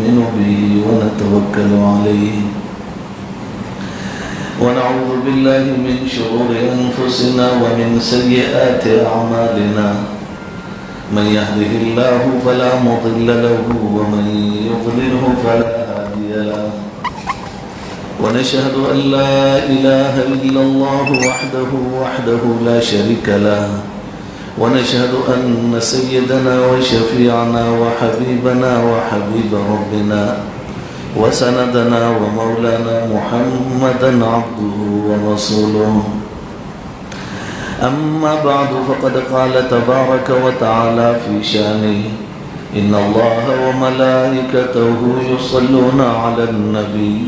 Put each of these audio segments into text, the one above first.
نؤمن به ونتوكل عليه ونعوذ بالله من شرور أنفسنا ومن سيئات أعمالنا من يهده الله فلا مضل له ومن يضلله فلا هادي له ونشهد أن لا إله إلا الله وحده لا شريك له ونشهد أن سيدنا وشفيعنا وحبيبنا وحبيب ربنا وسندنا ومولانا محمدا عبده ورسوله أما بعد فقد قال تبارك وتعالى في شانه إن الله وملائكته يصلون على النبي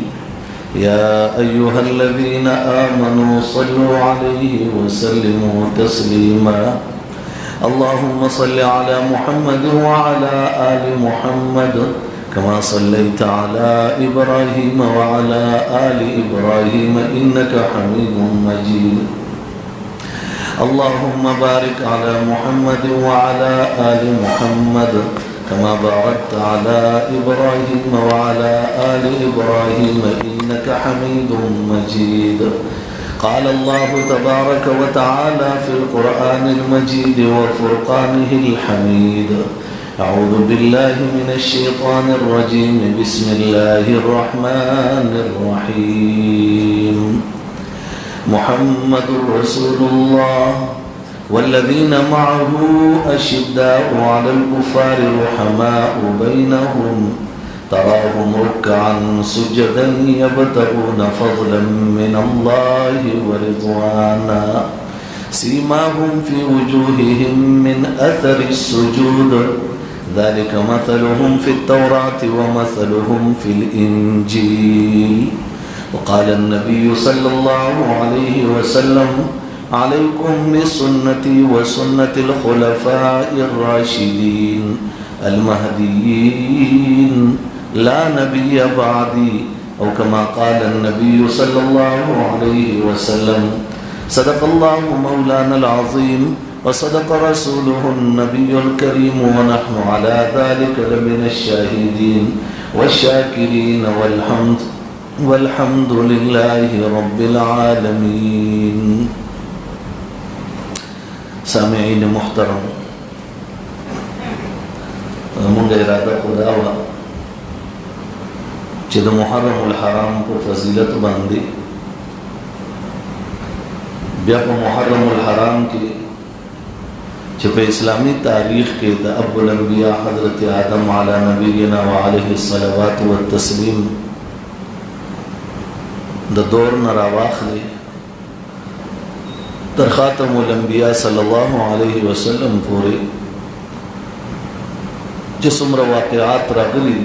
يا أيها الذين آمنوا صلوا عليه وسلموا تسليما اللهم صل على محمد وعلى آل محمد كما صليت على إبراهيم وعلى آل إبراهيم إنك حميد مجيد اللهم بارك على محمد وعلى آل محمد كما باركت على إبراهيم وعلى آل إبراهيم إنك حميد مجيد قال الله تبارك وتعالى في القرآن المجيد وفرقانه الحميد أعوذ بالله من الشيطان الرجيم بسم الله الرحمن الرحيم محمد رسول الله والذين معه أشداء على الكفار رحماء بينهم تراهم ركعا سجدا يبتغون فضلا من الله ورضوانا سيماهم في وجوههم من أثر السجود ذلك مثلهم في التوراة ومثلهم في الإنجيل وقال النبي صلى الله عليه وسلم عليكم بسنتي وسنة الخلفاء الراشدين المهديين لا نبي بعدي أو كما قال النبي صلى الله عليه وسلم صدق الله مولانا العظيم وصدق رسوله النبي الكريم ونحن على ذلك لمن الشاهدين والشاكرين والحمد لله رب العالمين سامعين محترم مونږ اراده خدا وا چې د محرم الحرام په فضیلت باندې بیا په محرم الحرام کې چې په اسلامی تاریخ کې د ابو الانبیاء حضرت آدم علی نبینا وعلیه الصلوات والتسلیم د دور نه راواخلي تر خاتم الانبیاء صلی الله علیه وسلم پورې چې څومره واقعات راغلي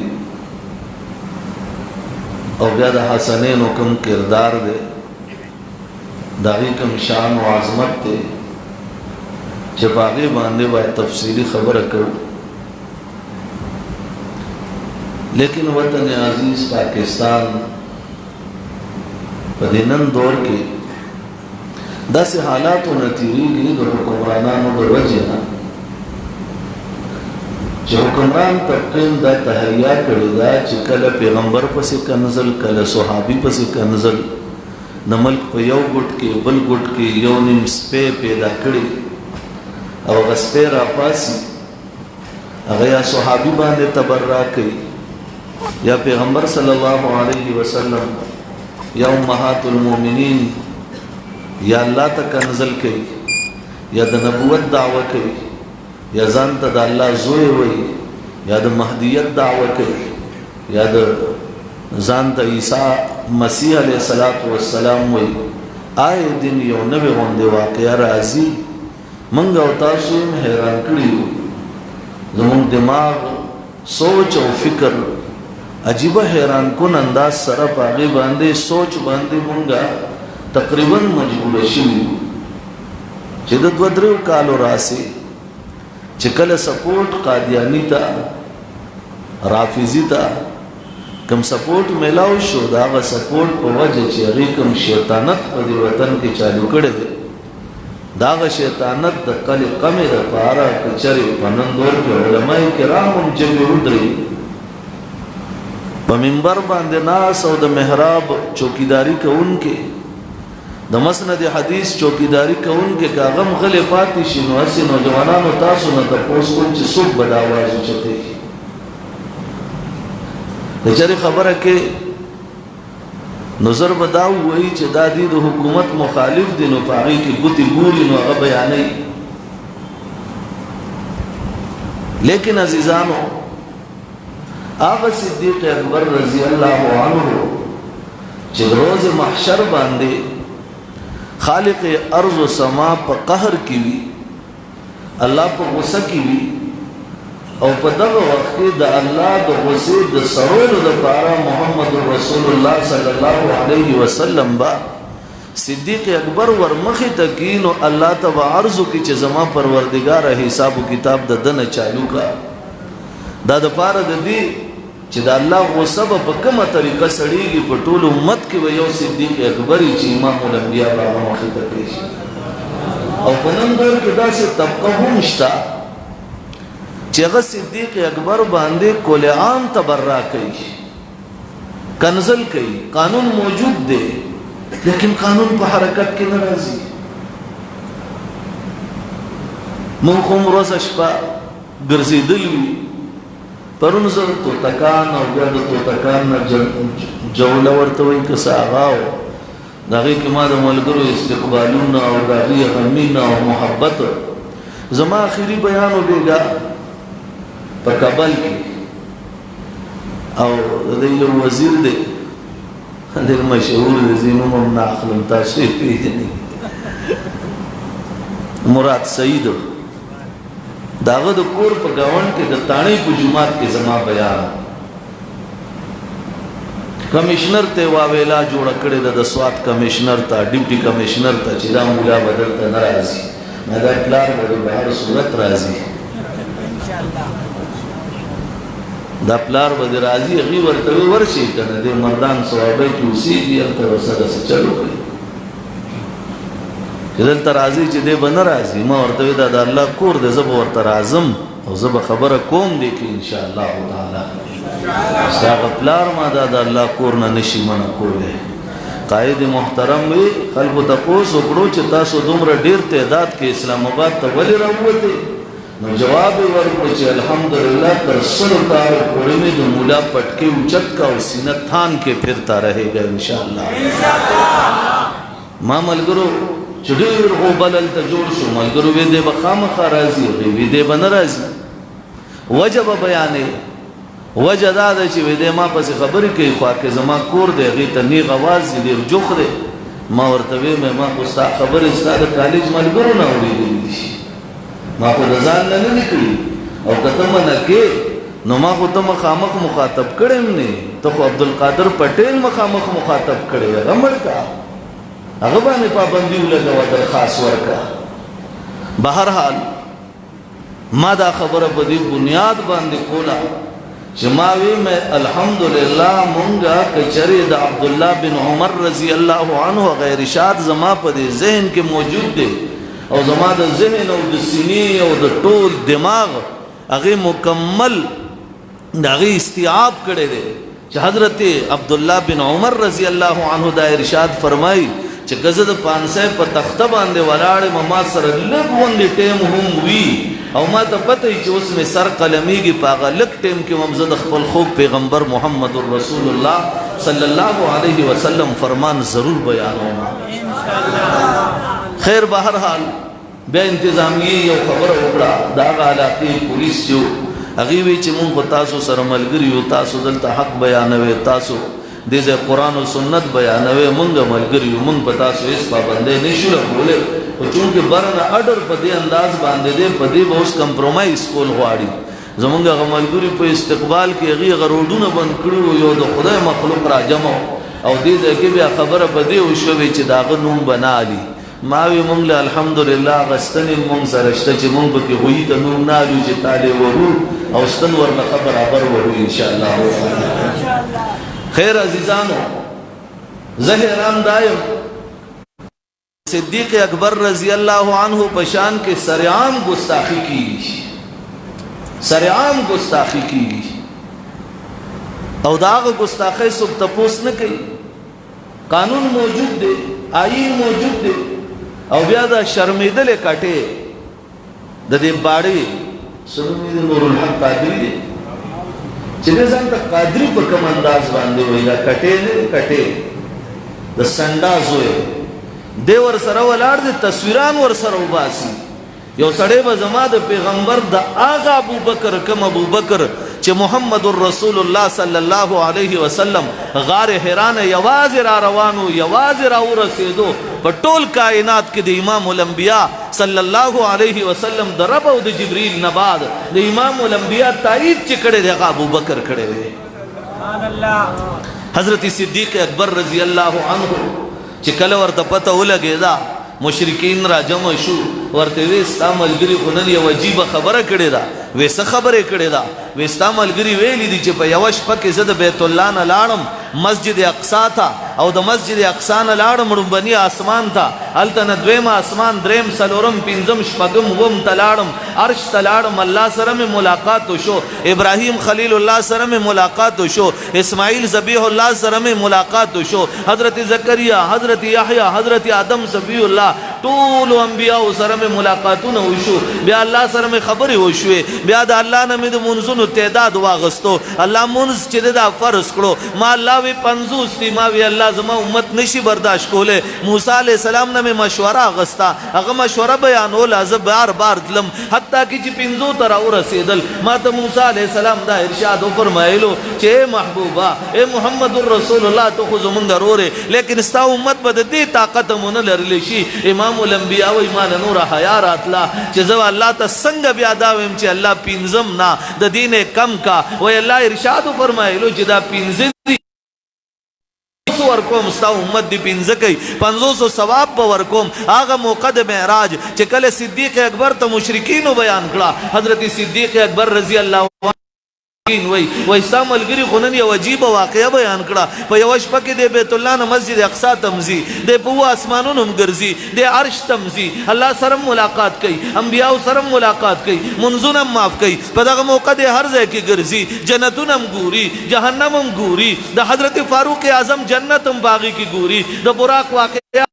او بیا د حسنینو کوم کردار دی داغي کوم شان او عظمت دی چې په هغه باندې وای تفصیلی خبره کوو لیکن وطن عزیز پاکستان په دینن دور کې داسې حالاتو نتیریږي د حکمرانانو د وجه نه چې حکمران طبقه دا تهیا کړی دا چې کله پیغمبر پسې کنزل کله صحابي پسې کنزل د ملک په یو ګټ کې بل ګټ کې یو نیم سپې پیدا کړی او غسپې را پاسي هغه یا صحابي باندې تبرع کوي یا پیغمبر صلی الله علیه وسلم یا امهات المؤمنین یا الله ته کنزل کوي یا د نبوت دعوه کوي یا ځان ته د الله زوی وي یا د مهدیت دعوه کوي یا د ځان ته عیسی مسیح علیه السلام وي آی دین یو نوې غونډه واقعا راځي منګ او تاسو حیران کړیو زموږ دماغ سوچ او فکر عجیب حیران کن انداز سره پاغي باندې سوچ باندې مونږه تقریبا مجبور شو چې د 2-3 کالو راسي چې کله سپورټ قادیانی ته رافضی ته کم سپورټ ملاو شو دا غ سپورټ په وجه چې هغه کوم شیطانت په دې وطن کې چالو کړي دا غ شیطانت د کلی کمې د پاره کچري پنندور کې علماء کرام هم چې ودري په منبر باندې ناس او د محراب چوکیداری کوونکې د مسند حدیث چوکیداری کوونکې کاغم غلې پاتې شي نو هسې نوجوانانو تاسو نه تپوس کوم چې څوک به دا آواز اوچتوي د چرې خبره کې نظر به دا ووایي چې دا دی د حکومت مخالف دی نو په هغې کې ګوتې ګوري نو هغه بیانوي لیکن عزیزانو هغه صدیق اکبر رضی الله عنه چې روز محشر باندې خالق ارض و سما په قهر کې وي الله په غصه کې وي او په دغه وخت کې د الله د غصې د سرولو لپاره محمد رسول الله صلی الله علیه وسلم با صدیق اکبر ورمخې ته کي نو الله ته به عرض وکړي چې زما پروردګاره حساب و کتاب د ده نه چالو کا دا دپاره د دې چې د الله غصه به په کومه طریقه سړېږي په ټول امت کې به یو صدیق اکبر چې امام الانبیا به هغه مخې ته کړي او په نن دور کې داسې طبقه هم شته چې هغه صدیق اکبر باندې کل عام تبرع کوي کنزل کوي قانون موجود دی لیکن قانون په حرکت کې نه راځي مونږ خو ورځ شپه ګرځېدلي وي پرون زه توتکان او بیا د توتکان نه جوله ورته وایي که څه هغه و د هغې کې ما د ملګرو استقبالونه او د هغې غمینه او محبت زما آخري بیان و بېګا په کابل کې او د دې یو وزیر دی ډېر مشهور دی زه نوم هم نه اخلم تاسو یې پېژنئ مراد سعید د هغه د کور په ګاونډ کې د تاڼۍ په جومات کې زما بیان کمشنر ته واویلا جوړه کړې ده د سوات کمشنر ته ډیپټي کمشنر ته چې دا مولا بدل ته نه راځي نه دا پلار به د هر صورت راځي دا پلار به د راځي هغې ورته وی ورشي که نه دې مردان صوابۍ کې اوسېږي هلته ورسره څه چل وکړي چې دلته راځي چې دی به نه راځي ما ورته وی دا د الله کور دی زه به ورته راځم او زه به خبره کوم دی کې انشاءالله تعالی ستا هغه پلار ما دا د الله کور نه نشي منع کولی قائد محترم وي خلکو تپوس وکړو چې تاسو دومره ډېر تعداد کې اسلام آباد ته ولې راووتې نو جواب یې ورکړو چې الحمدلله تر 100 کالو پورې مې د مولا پټکې اوچت کا او سینه تھان کې پھرتا رہے گا انشاءالله ما ملګرو چې ډېر غوبل هلته جوړ شو ملګرو وی دی به خامخا راځي هغې وی دی به نه راځي وجه به بیانې وجه دا ده چې وی دی ما پسې خبرې کوي خوا کې زما کور دی هغې ته نیغ اواز دی ډېر جوخ دی ما ورته وی ما خو ستا خبرې ستا د کالج ملګرو نه اورېدلي دي ما خو د ځان نه نه کړي او که ته منع کې نو ما خو ته مخامخ مخاطب کړی نه ته خو عبدالقادر پټیل مخامخ مخاطب کړی هغه مړ کا هغه باندې پابندي ولګوه درخواست ورکړه بهرحال ما دا خبره په دې بنیاد باندې کوله چې ما وی مې الحمدلله مونږه کچرې د عبدالله بن عمر رضی الله عنه غیر ارشاد زما په دې ذهن کې موجود دی او زما د ذهن او د سینې او د ټول دماغ هغې مکمل د هغې استیعاب کړی دی چې حضرت عبدالله بن عمر رضی الله عنه دا ارشاد فرمایي چې که زه د پانسۍ په تخته باندې ولاړ یم ما سره لږ غوندې ټیم هم وي او ما ته پته وي چې اوس مې سر قلمیږي په هغه لږ ټیم کې هم زه د خپل خوږ پیغمبر محمد رسول الله صلی الله علیه وسلم فرمان ضرور بیانوم خیر بهرحال بیا انتظامیې یو خبره وکړه د هغه علاقې پولیس چې هغې وی چې مونږ خو تاسو سره ملګري یو تاسو دلته حق بیانوئ تاسو دې ځای قرآن و سنت بیانوئ مونږ ملګري یو مونږ په تاسو هېڅ پابندۍ نشو راکولی خو چونکې بر نه اډر په دې انداز باندې دی په دې به اوس کمپرومایز کول غواړي زمونږ هغه ملګري په استقبال کې هغې هغه روډونه بند کړي وو یو د خدای مخلوق راجمع او دې ځای کې بیا خبره په دې وشوې چې د هغه نوم به نه علي ما وی مونږ له الحمدلله غستنې مونږ سره شته چې مونږ پکې هغوی ته نوم نه علو چې تالی ورو او ستن ورنه برابر ورو انشاءالله خیر عزیزانو زه حیران دا یم صدیق اکبر رضی الله عنه پشان کې سرعام گستاخی کیږي سرعام گستاخی کیږي او دا هغه ګستاخۍ څوک تپوس نه کوي. قانون موجود دی، آئین موجود دی، او بیا دا شرمېدلې کټې د دې باړې سنومې د نور الحق قادري دی چې دې ځان ته قادري په کوم انداز باندې وایي دا کټې نه کټې د سنډا زوی دی ورسره ولاړ دی تصویران ورسره وباسي. یو سړی به زما د پیغمبر د هغه ابوبکر کوم ابوبکر چې محمد رسول الله صلی الله علیه وسلم غار حرا نه یوازې را روانو یوازې را ورسېدو په ټول کائنات کې د امام الانبیاء صلی الله علیه وسلم د رب او د جبرئیل نه بعد د امام الانبیاء تایید چې کړی دی هغه ابوبکر کړی دی. حضرت صدیق اکبر رضی الله عنه چې کله ورته پته ولګېده مشرکین را جمع شو ورته وی ستا ملګري خو نن یو عجیبه خبره کړې ده. وی څه خبرې کړې ده؟ وی ستا ملګري ویلي دي چې په یوه شپه کې زه د بیت الله نه لاړم مسجد اقصا ته او د مسجد اقصا نه لاړم ړومبني آسمان ته، هلته نه دویم آسمان دریم څلورم پنځم شپږم اووم ته لاړم، عرش ته لاړم، الله سره مې ملاقات وشو، ابراهیم خلیل الله سره مې ملاقات وشو، اسماعیل ذبیح الله سره مې ملاقات وشو، حضرت زکریا، حضرت یحیی، حضرت آدم صفی الله ټولو انبیاء سره مې ملاقاتونه وشو. بیا الله سره مې خبرې وشوې، بیا د الله نه مې د منځونو تعداد واغستو. الله منځ چې دا فرض کړو، ما الله وی 50 دي، ما وی الله زما امت نشي برداشت کوله. موسی علیہ السلام نه مې مشوره اغستا، هغه مشوره بیانول، از بار بار تلم حتی چې 50 تر ورسېدل. ما ته موسی علیہ السلام دا ارشاد فرمایلو چې محبوبا اے محمد رسول الله تو خو زمونږ وروره، لیکن ستا امت به د دې طاقت مونږ لرلی شي. امام الانبیاء و ایمان نور حیا راتلا چې زو الله ته څنګه بیا دا ویم چې الله پینځم نه د دین کم کا. و الله ارشاد فرمایلو چې دا پینځه ورکوم ستا امت دی پینځه کوي 500 ثواب به ورکوم. هغه موقع د معراج چې کله صدیق اکبر ته مشرکینو بیان کړه، حضرت صدیق اکبر رضی الله عنه وای ستا ملګري خو نن یو عجیبه واقعه بیان کړه، په یوه شپه کې د بیت الله نه مسجد اقصا تمځي، د په اووه اسمانونو هم ګرځي، د عرش تمځي، الله سره ملاقات کوي، انبیاو سره ملاقات کوي، منځونه هم معاف کوي، په دغه موقع د هر ځای کې ګرځي، جنتونه هم ګوري، جهنم هم ګوري، د حضرت فاروق اعظم جنت هم باغی کې ګوري، د براق واقعه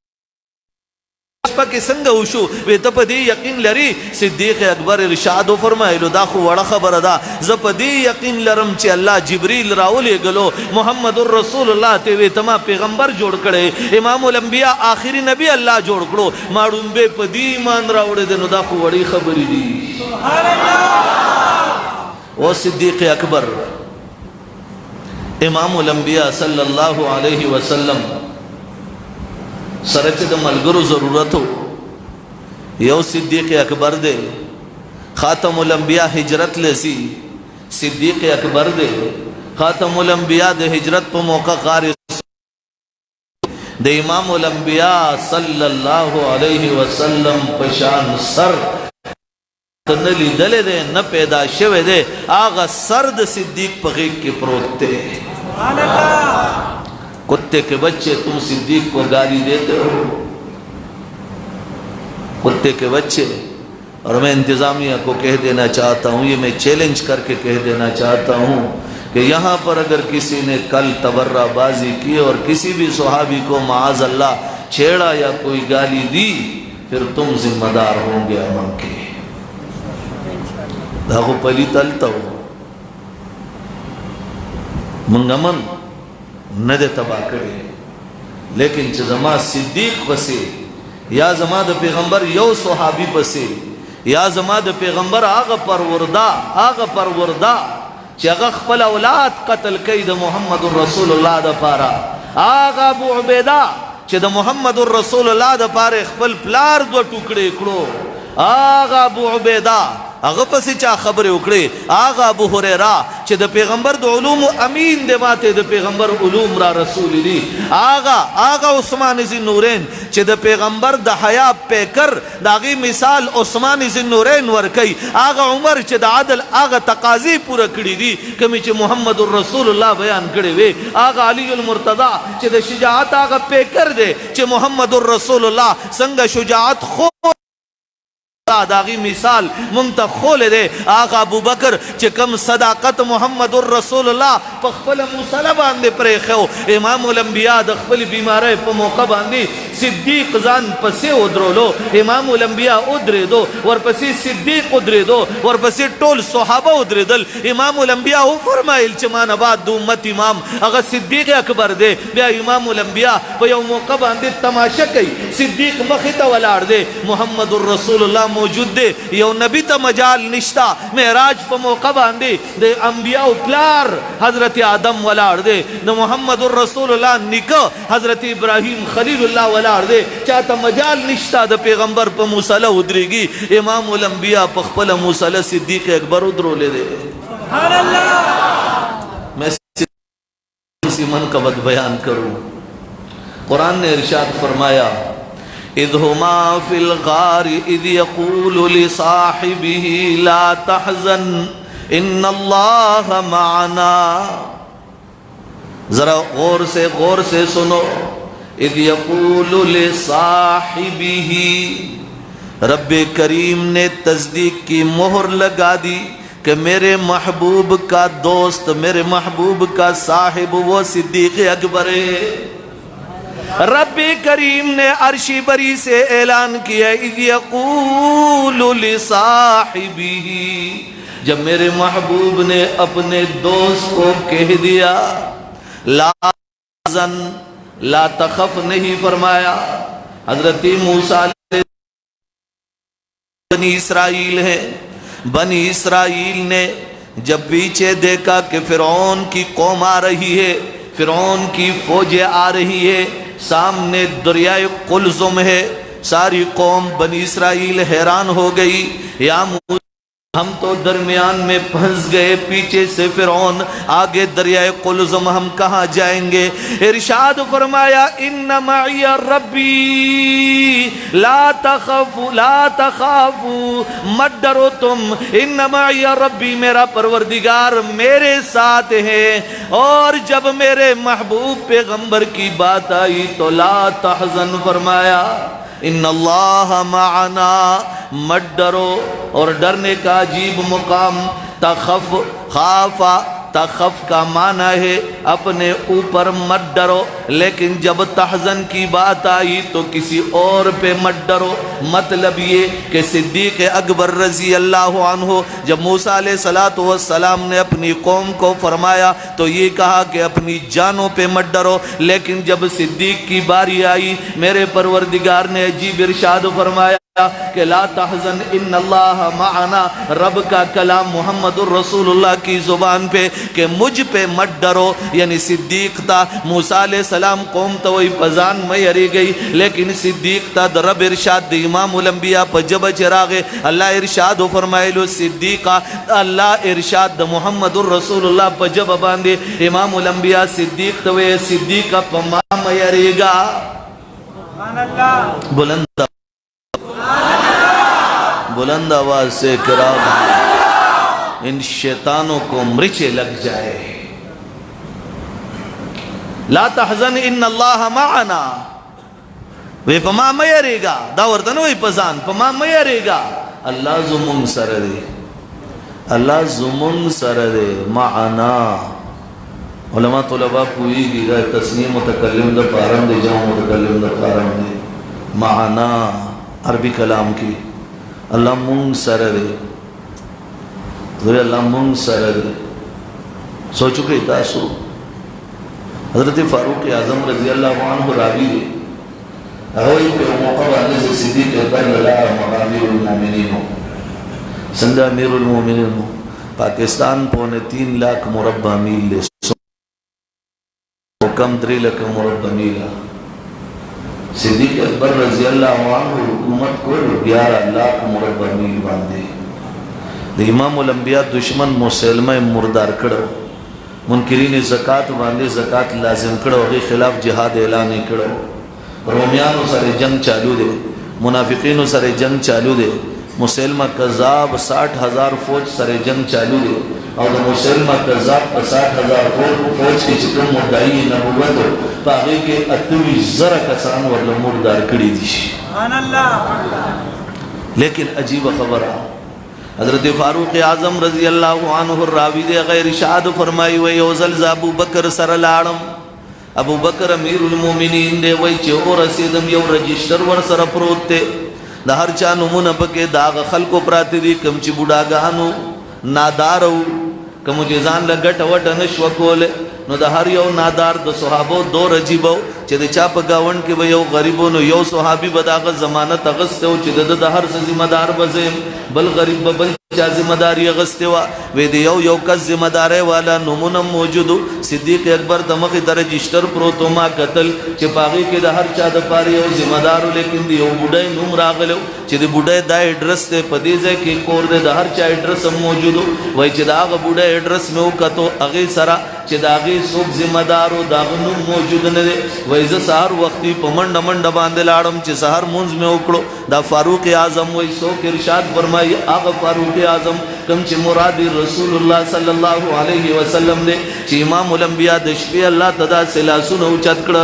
پکې څنګه وشو. وی ته په دې یقین لري؟ صدیق اکبر ارشاد فرمایلو دا خو وړه خبره ده، زه په دې یقین لرم چې الله جبرئیل راولېږلو محمد رسول الله ته وی ته ما پیغمبر جوړ کړی، امام الانبیاء آخري نبی الله جوړ کړو، ما ړومبې په دې ایمان راوړی دی. نو دا خو وړې خبرې دي. او صدیق اکبر امام الانبیاء صلی الله علیه وسلم سره چې د ملګرو ضرورت و، یو صدیق اکبر دی، خاتم الانبیاء هجرت لسی صدیق اکبر دی، خاتم الانبیاء د هجرت په موقع غار د امام الانبیاء صلی الله علیه وسلم پشان سر نه لیدلې دی نه پیدا شوی دی، هغه سر د صدیق په غیږ کې پروت دی. कुत्ते के बच्चे तुम सिद्दीक को गाली देते हो, कुत्ते के बच्चे। और मैं इंतज़ामिया को कह देना चाहता हूँ, ये मैं चैलेंज करके कह देना चाहता हूँ कि यहाँ पर अगर किसी ने कल तबर्राबाजी की और किसी भी सहाबी को माज़ अल्लाह छेड़ा या कोई गाली दी, फिर तुम जिम्मेदार होंगे अमन के। दागो पली तलता हो मंगमन न दे तबाह करे, लेकिन च जमा सिद्दीक पसे या जमा द पैगंबर यौ सहाबी पसे या जमा द पैगंबर आगा परवरदा च आगा खपल औलाद कत्ल कई द मुहम्मद रसूलुल्लाह द पारा, आगा अबू उबैदा च द मुहम्मद रसूलुल्लाह द पारे खपल प्लार दो टुकड़े कड़ो, आगा अबू उबैदा هغه پسې چا خبرې وکړې، هغه ابو هريره چې د پیغمبر د علوم امین دی، ماته د پیغمبر علوم را رسول دي، هغه عثمان ذی نورین چې د پیغمبر د حیا پیکر داغي مثال عثمان ذی نورین ورکي، هغه عمر چې د عدل هغه تقاضی پوره کړی دي کوم چې محمد رسول الله بیان کړی وي، هغه علی المرتضی چې د شجاعت هغه پیکر دی چې محمد رسول الله څنګه شجاعت خو दागी मिसाल मुंता खोल दे आका अबू बकर चिकम सदाकत मुहम्मदुर रसूलुल्लाह पखपल मुसला बांधे परे खो इमामुल अंबिया दखपल बीमारे प मौका बांधी सिद्दीक जान पसे उधरोलो इमामुल अंबिया उधरे दो और पसी सिद्दीक उधरे दो और पसी टोल सहाबा उधरे दल इमामुल अंबिया हो फरमाइल चमान बाद दो उम्मत इमाम अगर सिद्दीक अकबर दे बया इमामुल अंबिया प यो मौका बांधे तमाशा कई सिद्दीक मखिता वलाड़ दे मुहम्मदुर रसूलुल्लाह मौजूद दे यो नबी ता मजाल निश्ता मेराज प मौका बांधे दे अंबिया उपलार हजरत आदम वलाड़ दे न मुहम्मदुर रसूलुल्लाह निक हजरत इब्राहिम खलीलुल्लाह वलाड़ दे चाहता मजाल निश्ता द पैगंबर प मुसला उधरेगी इमामुल अंबिया पखपल मुसला सिद्दीक अकबर उधरो ले दे सुभान अल्लाह। मैं इसी मन का बद बयान करूं कुरान ने इरशाद फरमाया इद हुमा फिल गारी इद यकूलु लिसाहिबिही ला तहज़न इन्नल्लाह माना। जरा गौर से सुनो इद यकूलु लिसाहिबिही रब्बे करीम ने तस्दीक की मोहर लगा दी कि मेरे महबूब का दोस्त मेरे महबूब का साहिब वो सिद्दीक अकबर है। रब्बे करीम ने अर्शी बरी से ऐलान किया इज़ यक़ूलु लिसाहिबिही जब मेरे महबूब ने अपने दोस्त को कह दिया ला तहज़न ला तखफ नहीं फरमाया। हजरत मूसा बनी इसराइल है बनी इसराइल ने जब पीछे देखा कि फिरौन की कौम आ रही है फिरौन की फौजें आ रही है सामने दरियाए कुलजुम है सारी कौम बनी इसराइल हैरान हो गई या हम तो दरमियान में फंस गए पीछे से फिरौन आगे दरियाए कुलजुम हम कहाँ जाएंगे। इरशाद फरमाया इन्ना माइया रब्बी ला तखाफू मत डरो तुम इन्ना माइया रब्बी मेरा परवरदिगार मेरे साथ है। और जब मेरे महबूब पैगंबर की बात आई तो ला तहज़न फरमाया इन्नल्लाह माना मत डरो। और डरने का अजीब मुकाम तखफ खाफा तखफ का माना है अपने ऊपर मत डरो लेकिन जब तहज़न की बात आई तो किसी और पे मत डरो। मतलब ये कि सिद्दीक अकबर रजी अल्लाह अन्हु जब मूसा अलैहिस्सलातु वस्सलाम ने अपनी कौम को फरमाया तो ये कहा कि अपनी जानों पे मत डरो लेकिन जब सिद्दीक की बारी आई मेरे परवरदिगार ने अजीब इरशाद फरमाया कि ला तहज़न इन्नल्लाह माना। रब का कलाम मुहम्मदुर रसूलुल्लाह की जुबान पे कि मुझ पे मत डरो यानी सिद्दीक था मूसा अलैहिस्सलाम कौम तो वही पजान में हरी गई लेकिन सिद्दीक था रब इरशाद इमामुल अंबिया पर जब चिरागे अल्लाह इरशाद फरमाइलो सिद्दीका अल्लाह इरशाद मुहम्मदुर रसूलुल्लाह पर जब बांधे इमामुल अंबिया सिद्दीक तो वे सिद्दीका पमा में हरीगा। बुलंद बुलंद आवाज से कराओ इन शैतानों को मृचे लग जाए। ला तहज़न इन्नल्लाह माना वे पमा मयरेगा दावरतन वही पजान पमा मयरेगा अल्लाह जुमुन सरदे अल्लाह जुमुन सरदे माना। उलमा तुलबा पूरी गिरा तस्नीम मुतकल्लिम द पारम दे जाऊं मुतकल्लिम द पारम दे माना अरबी कलाम की अल्लाह मुंग सरदे अल्लाह मुंग सरदे सोचो के तासु हजरत फारूक आजम रजी अल्लाह अन्हु रावी अहोई पे मौका वाले से सिद्दीक अकबर अल्लाह अमीरुल मोमिनीन संदा अमीरुल मोमिनीन पाकिस्तान पौने 3 लाख मुरब्बा मील ले कम 3 लाख मुरब्बा मील सिद्दीक अकबर रजी अल्लाह अन्हु हुकूमत को 11 लाख मुरब्बा मील बांधे। इमामुल अंबिया दुश्मन मुसलमा मुर्दार कड़ो मुनकिरीन ज़कात बांधे ज़कात लाजिम कड़ो के खिलाफ जिहाद ऐलान कड़ो रोमियानों सारे जंग चालू दे मुनाफिकीनों सारे जंग चालू दे मुसलमा कज़ाब 60,000 फौज सारे जंग चालू दे और मुसलमा कज़ाब 60,000 फौज की चिकन मुद्दाई नबुवत पागे के 28 ज़रा कसान वाला मुर्दार कड़ी दी लेकिन अजीब खबर आ हज़रत फ़ारूक़ आज़म रज़ी अल्लाह अन्हु रावी दे गैर इरशाद फरमाई वे योज़ल अबू बकर सरलाड़म अबू बकर अमीरुल मोमिनीन दे वही चो रसीदम यो रजिस्टर वर सर प्रोते द हर चा नमून पके दाग खल को प्राति दी कमची बुढ़ा गानो नादारो कमु जेजान लगट वट नश्व कोले नो द हर यो नादार द सुहाबो दो रजीबो चे चाप गावन के भयो गरीबो नो यो सुहाबी बदाग जमानत अगस्ते हो चे द हर से जिम्मेदार बजे बल गरीब बल चा जिम्मेदारी अगस्ते वा वे दे यो का जिम्मेदार वाला नमूनम मौजूद सिद्दीक अकबर दमक तरह रजिस्टर प्रोतोमा कतल चे पागी के द हर चा द पारी यो जिम्मेदार लेकिन दियो बुढ़े नुम रागलो चे द बुढ़े दा एड्रेस ते पदीजे के कोर दे द हर चा एड्रेस मौजूद वही चे दाग बुढ़े एड्रेस में कतो अगे सरा चे दागे सुख जिम्मेदार दागनु मौजूद ने दे वैसे सहर वक्ती पमंड मंड बांधे लाड़म चे सहर मुंज में उकड़ो दा फारूक आजम वही सो के इरशाद फरमाई आग फारूक आजम कम चे मुरादी रसूलुल्लाह सल्लल्लाहु अलैहि वसल्लम दे चे इमामुल अंबिया दशबी अल्लाह तदा सिलासुन उचत कड़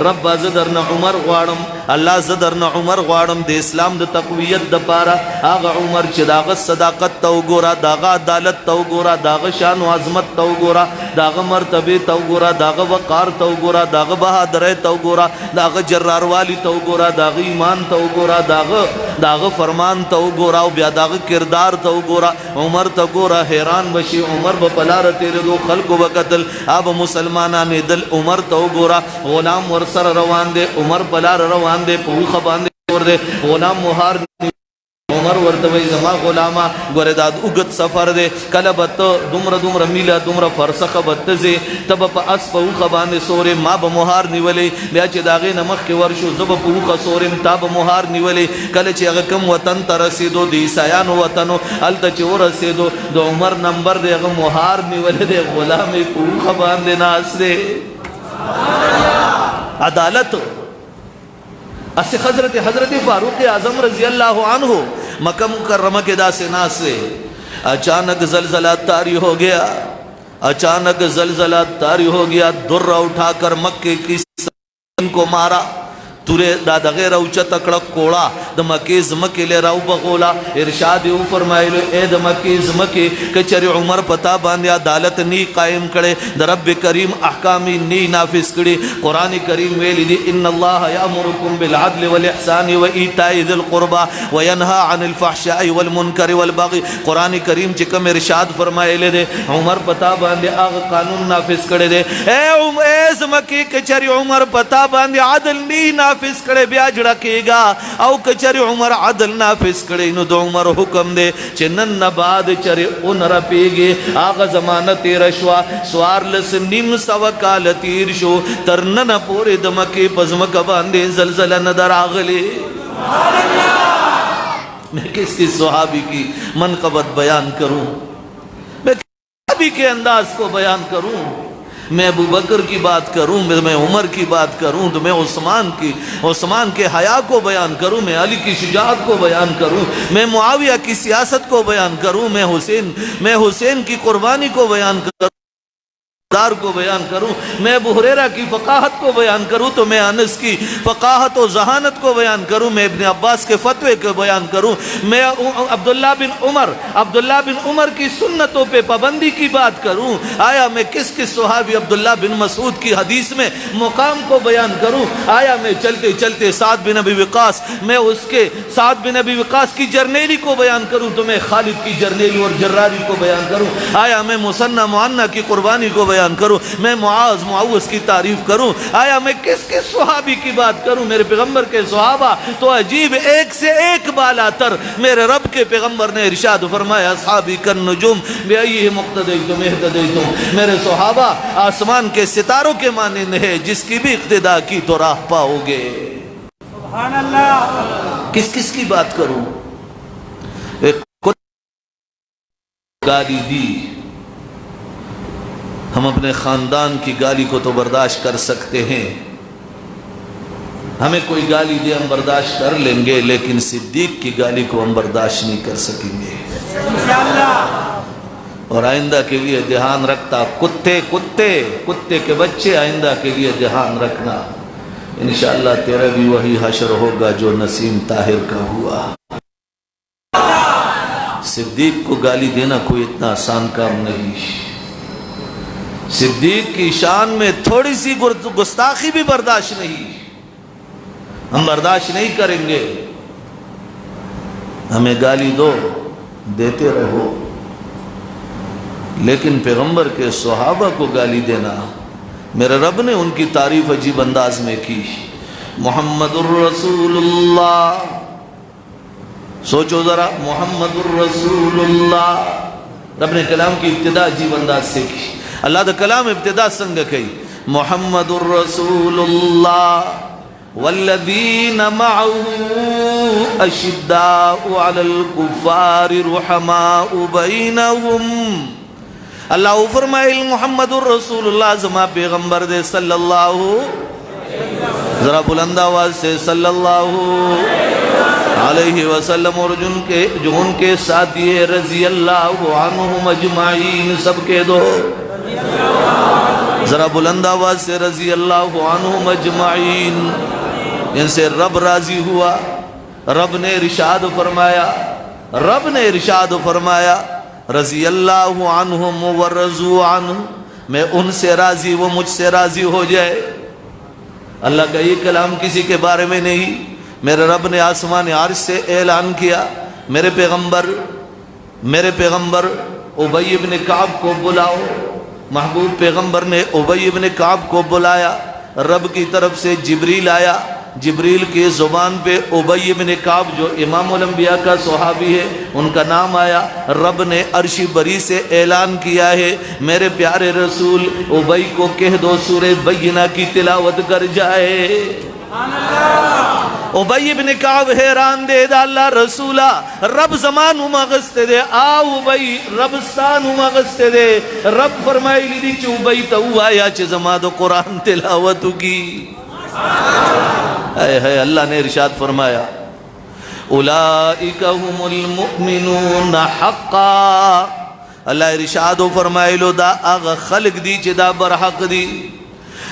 रब्बा जदरन उमर ग्वाड़म अल्लाह जदरन उमर ग्वाड़म दे इस्लाम द तक़वियत द पारा आग उमर चे दाग सदाकत तो गोरा दाग अदालत तो गोरा दाग शान आजमत तो गोरा दाग मर्तबे तो गोरा दाग वकार तो गोरा दाग बहादुर तो गोरा दाग जर्रार वाली तो गोरा दाग ईमान तो गोरा दाग फरमान तो गोरा ब्या दाग किरदार तो गोरा उमर तो गोरा हैरान बशी उमर बपलार तेरे दो खल्क वकतल अब मुसलमाना ने दिल उमर तो गोरा गुलाम वरसर रवान दे उमर पलार रवान दे पूख बांधे और दे गुलाम मुहार उमर वर्तवई जमा गुलामा गोरेदाद उगत सफर दे कलबत दुम्र मिला दुम्र फरसख बत्तजे तब प अस पऊख बांधे सोरे मा बमुहार निवले ब्या चे दागे नमक के वर्षो जब पऊख सोरे ताब मुहार निवले कल चे अगकम वतन तरसीदो दी सयान वतनो अल तचे रसीदो दो उमर नंबर दे अग मुहार निवले दे गुलाम पऊख बांधे नास दे अदालत असे हजरत फारूक आजम रजी अल्लाह अन्हु मक्का मुकर्रमा के दासे नासे अचानक जलजला तारी हो गया अचानक जलजला तारी हो गया दुर्रा उठाकर मक्के की को मारा तुरे दादगे रौचा तकड़ा कोड़ा दमके जमके ले राव बगोला इरशाद यू फरमाइलो ए दमके जमके कचरी उमर पता बांधे अदालत नी कायम करे दरब करीम अहकामी नी नाफिज करे कुरान करीम वेली दी इन्नल्लाह यामुरुकुम बिल अदल वल इहसान व ईताई दिल कुर्बा व यनहा अनिल फहशाई वल मुनकर वल बगी कुरान करीम चिकम इरशाद फरमाइले दे उमर पता बांधे आग कानून नाफिज करे दे ए जमके कचरी उमर पता बांधे अदल नी नाफिज करे ब्याज रखेगा औ कचरे उमर अदल नाफिज करे इन दो उमर हुक्म दे चिन्नन नबाद चरे उन रपेगे आग जमानत रशवा स्वार लस निम सवकाल तीर शो तरनन पूरे दमके पजमक बांधे जलजला नदर आगले मैं किसकी सुहाबी की मनकबत बयान करूं मैं सहाबी के अंदाज को बयान करूं मैं अबू बकर की बात करूं मैं उमर की बात करूं तो मैं उस्मान के हया को बयान करूं मैं अली की शुजाअत को बयान करूं मैं मुआविया की सियासत को बयान करूं मैं हुसैन की कुर्बानी को बयान करूं को बयान करूं मैं अबू हुरैरा की फ़काहत को बयान करूं तो मैं अनस की फ़काहत और जहानत को बयान करूं मैं इब्ने अब्बास के फतवे को बयान करूं मैं अब्दुल्ला बिन उमर की सुन्नतों पे पाबंदी की बात करूं आया मैं किस सहाबी अब्दुल्ला बिन मसूद की हदीस में मुकाम को बयान करूं आया मैं चलते चलते साद बिन अबी वक़ास मैं उसके साद बिन अबी वक़ास की जर्नेली को बयान करूं तो मैं खालिद की जर्नेली और जर्रारी को बयान करूं आया मैं मुसन्ना मुअन्ना की कुर्बानी को बयान करूं मैं मुआज मुआवज की तारीफ करूं आया मैं किस सुहाबी की बात करूं मेरे पैगंबर के सुहाबा तो अजीब एक से एक बालातर मेरे रब के पैगंबर ने इरशाद फरमाया असहाबी कन नुजुम बिअय्यिहिम मुक़्तदय्तुम इह्तदय्तुम मेरे सुहाबा आसमान के सितारों के मानंद है जिसकी भी इक़्तिदा की तो राह पाओगे सुभान अल्लाह किस की बात करूं गाली दी हम अपने ख़ानदान की गाली को तो बर्दाश्त कर सकते हैं हमें कोई गाली दे हम बर्दाश्त कर लेंगे लेकिन सिद्दीक की गाली को हम बर्दाश्त नहीं कर सकेंगे और आइंदा के लिए ध्यान रखता कुत्ते के बच्चे आइंदा के लिए ध्यान रखना इंशाअल्लाह तेरा भी वही हशर होगा जो नसीम ताहिर का हुआ। सिद्दीक को गाली देना कोई इतना आसान काम नहीं। सिद्दीक की शान में थोड़ी सी गुस्ताखी भी बर्दाश्त नहीं, हम बर्दाश्त नहीं करेंगे। हमें गाली दो, देते रहो, लेकिन पैगंबर के सहाबा को गाली देना, मेरे रब ने उनकी तारीफ अजीब अंदाज में की। मुहम्मदुर रसूलुल्लाह, सोचो जरा, मुहम्मदुर रसूलुल्लाह, रब ने कलाम की इब्तिदा अजीब अंदाज से की। अल्लाह दा कलाम इब्तिदा संग कही, मुहम्मदुर रसूलुल्लाह वल्लज़ीना मअहू अशिद्दाउ अलल कुफ़ारि रुहमाउ बैनहुम। अल्लाह फरमाए मुहम्मदुर रसूलुल्लाह जमा पैगंबर दे सल्लल्लाहु, जरा बुलंद आवाज से सल्लल्लाहु अलैहि वसल्लम, और जो उनके साथी है रज़ी अल्लाहु अन्हुम अजमाइन, सबके दो जरा बुलंद आवाज से रज़ी अल्लाहु अन्हुम अजमाइन, इनसे रब राजी हुआ। रब ने इरशाद फरमाया, रब ने इरशाद फरमाया रज़ी अल्लाहु अन्हुम व रज़ू अन्हु, मैं उनसे राजी वो मुझसे राजी हो जाए। अल्लाह का ये कलाम किसी के बारे में नहीं, मेरे रब ने आसमान अर्श से ऐलान किया, मेरे पैगंबर उबई इब्न काब को बुलाओ। महबूब पैगंबर ने उबई इब्न काब को बुलाया, रब की तरफ से जिब्रील आया, जिब्रील के ज़ुबान पे उबई इब्न काब जो इमामुल अंबिया का सहाबी है उनका नाम आया। रब ने अर्शी बरी से ऐलान किया है, मेरे प्यारे रसूल उबई को कह दो सूरे बय्यिना की तिलावत कर जाए। उबई इब्न काब हैरान दे दा अल्लाह रसूला, रब ज़मानु मगस्ते दे आ उबई रबस्तानु मगस्ते दे। रब फरमाई ली च उबई तो आया च जमा दो कुरान तिलावत की। है अल्लाह ने इरशाद फरमाया, उलाइका हुमुल मुमिनून हक्का। अल्लाह इरशाद फरमाए लो दा आग खल्क दी च दा बरहक दी।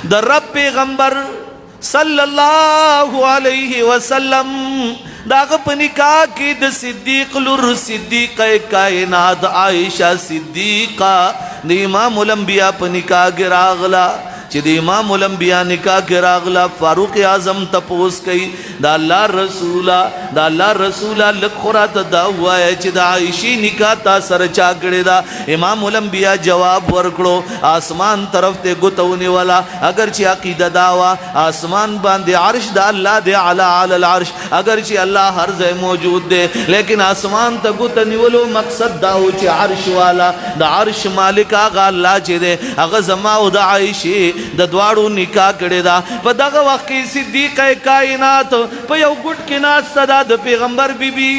द रब पैगंबर सल्लल्लाहु अलैहि वसल्लम दाग पनिका की द सिद्दीक लुर सिद्दीक कायनात आयशा सिद्दीका द इमामुल अंबिया पनिका गिरागला चिद इमामुल अंबिया निकाह गिरागला। फारूक आजम तपोस कई दा अल्लाह रसूला लखोरात दा हुआ है चिद आयशी निकाह ता सर चाकड़े दा। इमामुल अंबिया जवाब वरकड़ो, आसमान तरफ ते गुतवने वाला अगर ची अकीदा दावा आसमान बांधे अर्श दा अल्लाह दे अला अलल अर्श, अगर ची अल्लाह हर जगह मौजूद दे, लेकिन आसमान तक गुतने वालो मकसद दाओ ची अर्श वाला दा अर्श मालिक आगा अल्लाह चे दे। अगर जमा दा आयशी द द्वाड़ू निकाह करे दा पदग वक़्त सिद्दीक कायनात प यौ गुट के नाच सदा द पैगंबर बीबी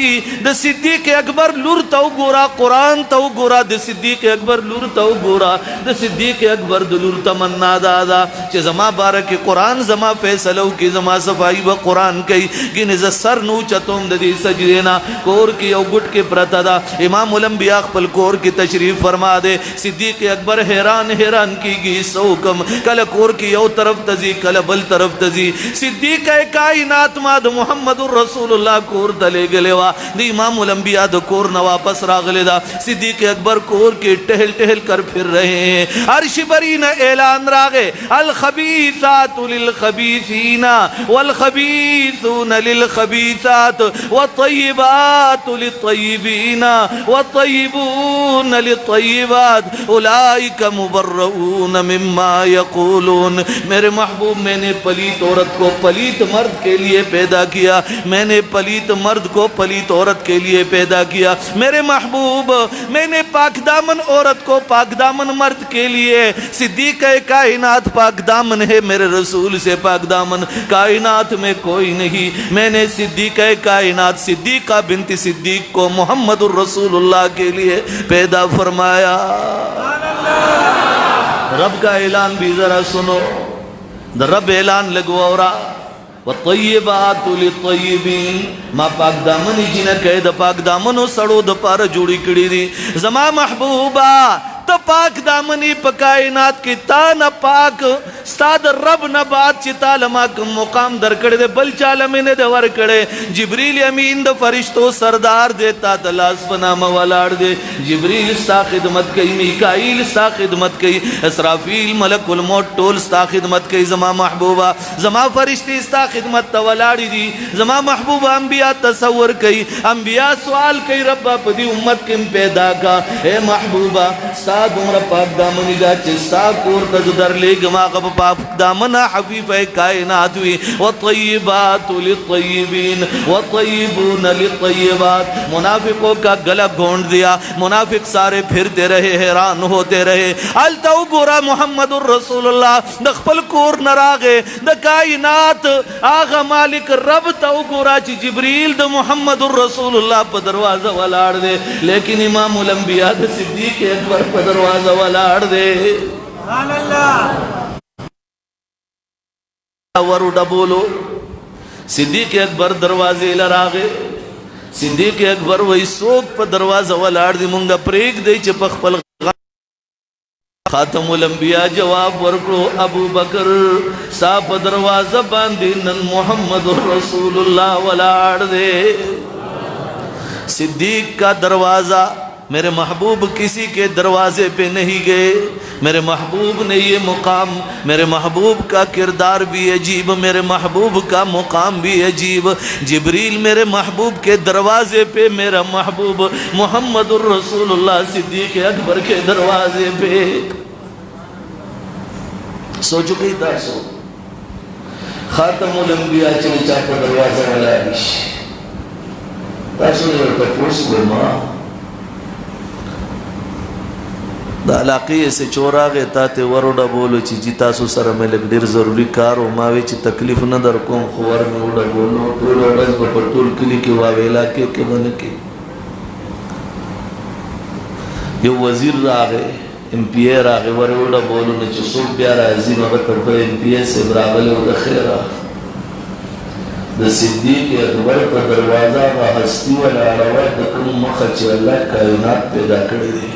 द सिद्दीक अकबर लुर तो गोरा कुरान तो गोरा द सिद्दीक अकबर लुर तो गोरा द सिद्दीक अकबर द लुर तमन्ना दादा चे जमा बारक के कुरान जमा फैसलो की जमा सफाई व कुरान कई कि निज सर नू चतुम द दी सजदेना कोर की यौ गुट के प्रतदा। इमामुल अंबिया खपल कोर की तशरीफ फरमा दे। सिद्दीक अकबर हैरान की गी सौकम कल कोर की यौ तरफ तजी कल बल तरफ तजी। सिद्दीक कायनात माद मुहम्मदुर रसूलुल्लाह कोर तले गलेवा दी इमामुल अंबिया द कोर न वापस रागले दा। सिद्दीक अकबर कोर के टहल टहल कर फिर रहे हैं। अर्श बरी न ऐलान रागे अल खबीसातु लिल खबीसीना वल खबीसून लिल खबीसात व तय्यिबातु लित तय्यिबीना व तय्यिबून लित तय्यिबात उलाइका मुबर्रऊन मिम्मा यक़ूलून। मेरे महबूब मैंने पलीत औरत को पलीत मर्द के लिए पैदा किया, मैंने पलीत मर्द को पलीत औरत के लिए पैदा किया। मेरे महबूब मैंने पाकदामन औरत को पाकदामन मर्द के लिए। सिद्दीक कायनात पाकदामन है, मेरे रसूल से पाकदामन कायनात में कोई नहीं। मैंने सिद्दीक कायनात सिद्दीका बिनती सिद्दीक को मुहम्मदुर रसूलुल्लाह के लिए पैदा फरमाया। रब का ऐलान भी जरा सुनो, रब ऐलान लगवाओरा व तय्यिबातु लित्तय्यिबीन मा पाक दामन जिन कह द पाक दामनो सड़ो द पार जोड़ी कड़ी दी। जमा महबूबा ته پاک دامنی په کائنات کې تا نه پاک ستا د رب نه بعد چې تعالی ما کوم مقام درکړی دی بل چاله مې نه دی ورکړی جبریل امین د فرشتو سردار دی تا د لاس په نامه ولاړ دی جبریل ستا خدمت کوي میکائیل ستا خدمت کوي اسرافیل ملک الموت ټول ستا خدمت کوي زما محبوبه زما فرشتي ستا خدمت ته ولاړې دي زما محبوبه انبیا تصور کوي انبیا سوال کوي رب په دې امت کې پیدا کا اے محبوبہ ستا دومره پاک دامنی دا چې ستا کور ته زه درلېږم هغه پاک دامنه حفیظه کائنات وي والطیبات للطیبین والطیبون للطیبات منافقوں کا گلا گھونٹ دیا منافق سارے پھرتے رہے حیران ہوتے رہے التا وګوره محمد رسول الله د خپل کور نه راغې د کائنات هغه مالک رب ته وګوره چې جبریل د محمد رسول الله په دروازه ولاړ دی لیکن امام الانبیاء د صدیق اکبر په دروازه ولاړ دی سبحان الله ورو ډبولو صدیق اکبر دروازه لراغه صدیق اکبر وای څوک په دروازه ولاړ دی مونږه پریک دی چې په خپل خاتم الانبیاء جواب ورکړو ابو بکر صاحب دروازه باندې نن محمد رسول الله ولاړ دی صدیق کا دروازہ मेरे महबूब किसी के दरवाजे पे नहीं गए मेरे महबूब ने ये मुकाम मेरे महबूब का किरदार भी अजीब मेरे महबूब का मुकाम भी अजीब जिब्रील मेरे महबूब के दरवाजे पे मेरा महबूब मोहम्मदुर रसूलुल्लाह सिद्दीक अकबर के दरवाजे पे सो चुकी था सो खातमुल अंबिया चले चाको दरवाजा वाला तासो ने तपोस को मां د علاقې سے چورا غه ته وروډه بولو چې جی تاسو سره مې لګ ډیر ضروری کار او ما وی چې تکلیف نه در کوم خو ور مې وډه بولو ټول ورځ په ټول کلی کې واویلا کې باندې کې یو وزیر راغی ام پی ای راغی وروډه بولو نه چې څوک بیا راځي نو ته په ام پی ای سے براغله او د خیره د صدیق اکبر په دروازه وا هستی ولا راوړ د کوم مخ چې الله کائنات پیدا کړی دی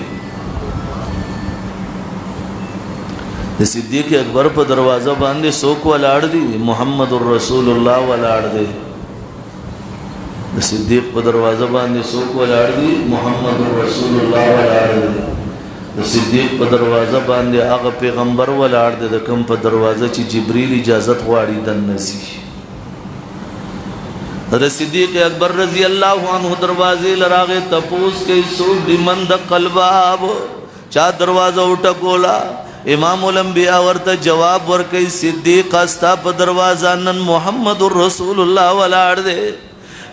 د صدیق اکبر په دروازه باندې څوک ولاړ دي محمد رسول الله ولاړ دی د صدیق په دروازه باندې څوک ولاړ دي محمد رسول الله ولاړ دی د صدیق په دروازه باندې هغه پیغمبر ولاړ دی د کوم په دروازه چې جبرئیل اجازت غواړي دنسي د صدیق اکبر رضی الله عنه دروازه لراغه تپوس کې څوک دی مند قلباب چا دروازه وټکولا امام الانبیاء ورته جواب ورکړي صدیق استا په دروازه نن محمد رسول الله ولاړ دی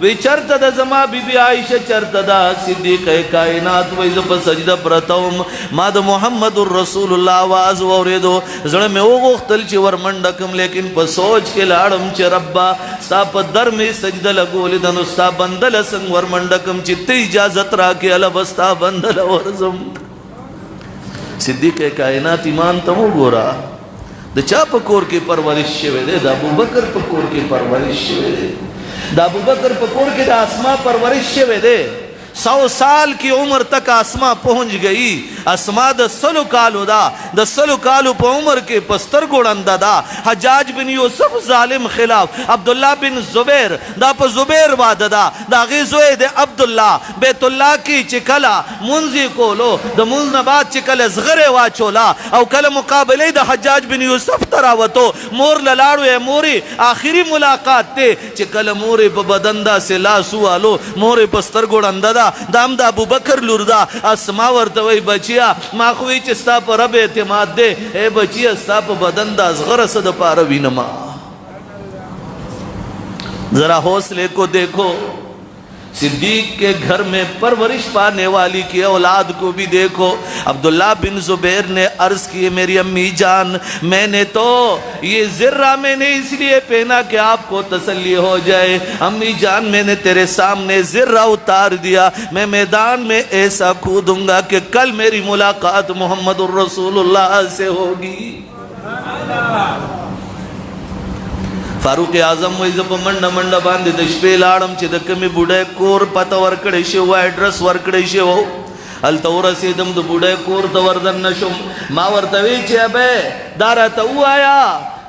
وی چرته د زما بیبي عائشه چرته دا صدیق کائنات وای ز په سجده پرتوم ما د محمد رسول الله आवाज اوریدو زړه مې وغوښتل چې ورمنډکم لیکن په سوچ کې لاړم چې ربا ستا په در مې سجده لګولې د نو ستا بندل څنګه ورمنډکم چې ته اجازه راکې الله بستا بندل ورزم صدیق کائنات ایمان ته وګورا د چا په کور کې پرورش شوه دی د ابوبکر په کور کې پرورش شوه دی د ابوبکر په کور کې د اسماء پرورش شوه دی 100 साल की उम्र तक आसमा पहुंच गई असमा द सलु कालो दा द सलु कालो पे उम्र के पस्तर गोड़ंदा दा हजाज बिन यूसुफ जालिम खिलाफ अब्दुल्ला बिन जुबैर दा प जुबैर वाददा दा गिज़ोए दे अब्दुल्ला बैतुल्ला की चिकला मुंजी कोलो द मुंजनबाद चिकल ज़गरे वाचोला औ कल मुकाबले द हजाज बिन यूसुफ तरावतो मोर ललाड़ो ए मोरी आखिरी मुलाकात ते चिकल मोरे प बदंदा से लासु आलो मोरे पस्तर गोड़ंदा دام دا ابو بکر لور دا اسما ورته وای بچیا ما خوې چې ستا په رب اعتماد دے اے بچیا ستا په بدن دا اصغر صد پاره وینما ذرا حوصلے کو دیکھو सिद्दीक के घर में परवरिश पाने वाली की औलाद को भी देखो अब्दुल्ला बिन जुबैर ने अर्ज किए मेरी अम्मी जान मैंने तो ये ज़र्रा मैंने इसलिए पहना कि आपको तसल्ली हो जाए अम्मी जान मैंने तेरे सामने ज़र्रा उतार दिया मैं मैदान में ऐसा कूदूंगा कि कल मेरी मुलाकात मोहम्मद रसूलुल्लाह से होगी फारूक आजम वही जब मंडा मंडा बांधे द शपे लाड़म चे द कमी बुढ़े कोर पता वर्कड़े शे वो एड्रेस वर्कड़े शे वो هلته ورسېدم د بوډۍ کور ته وردن نشم. ما ورته وی چې ابې دا راته ووایه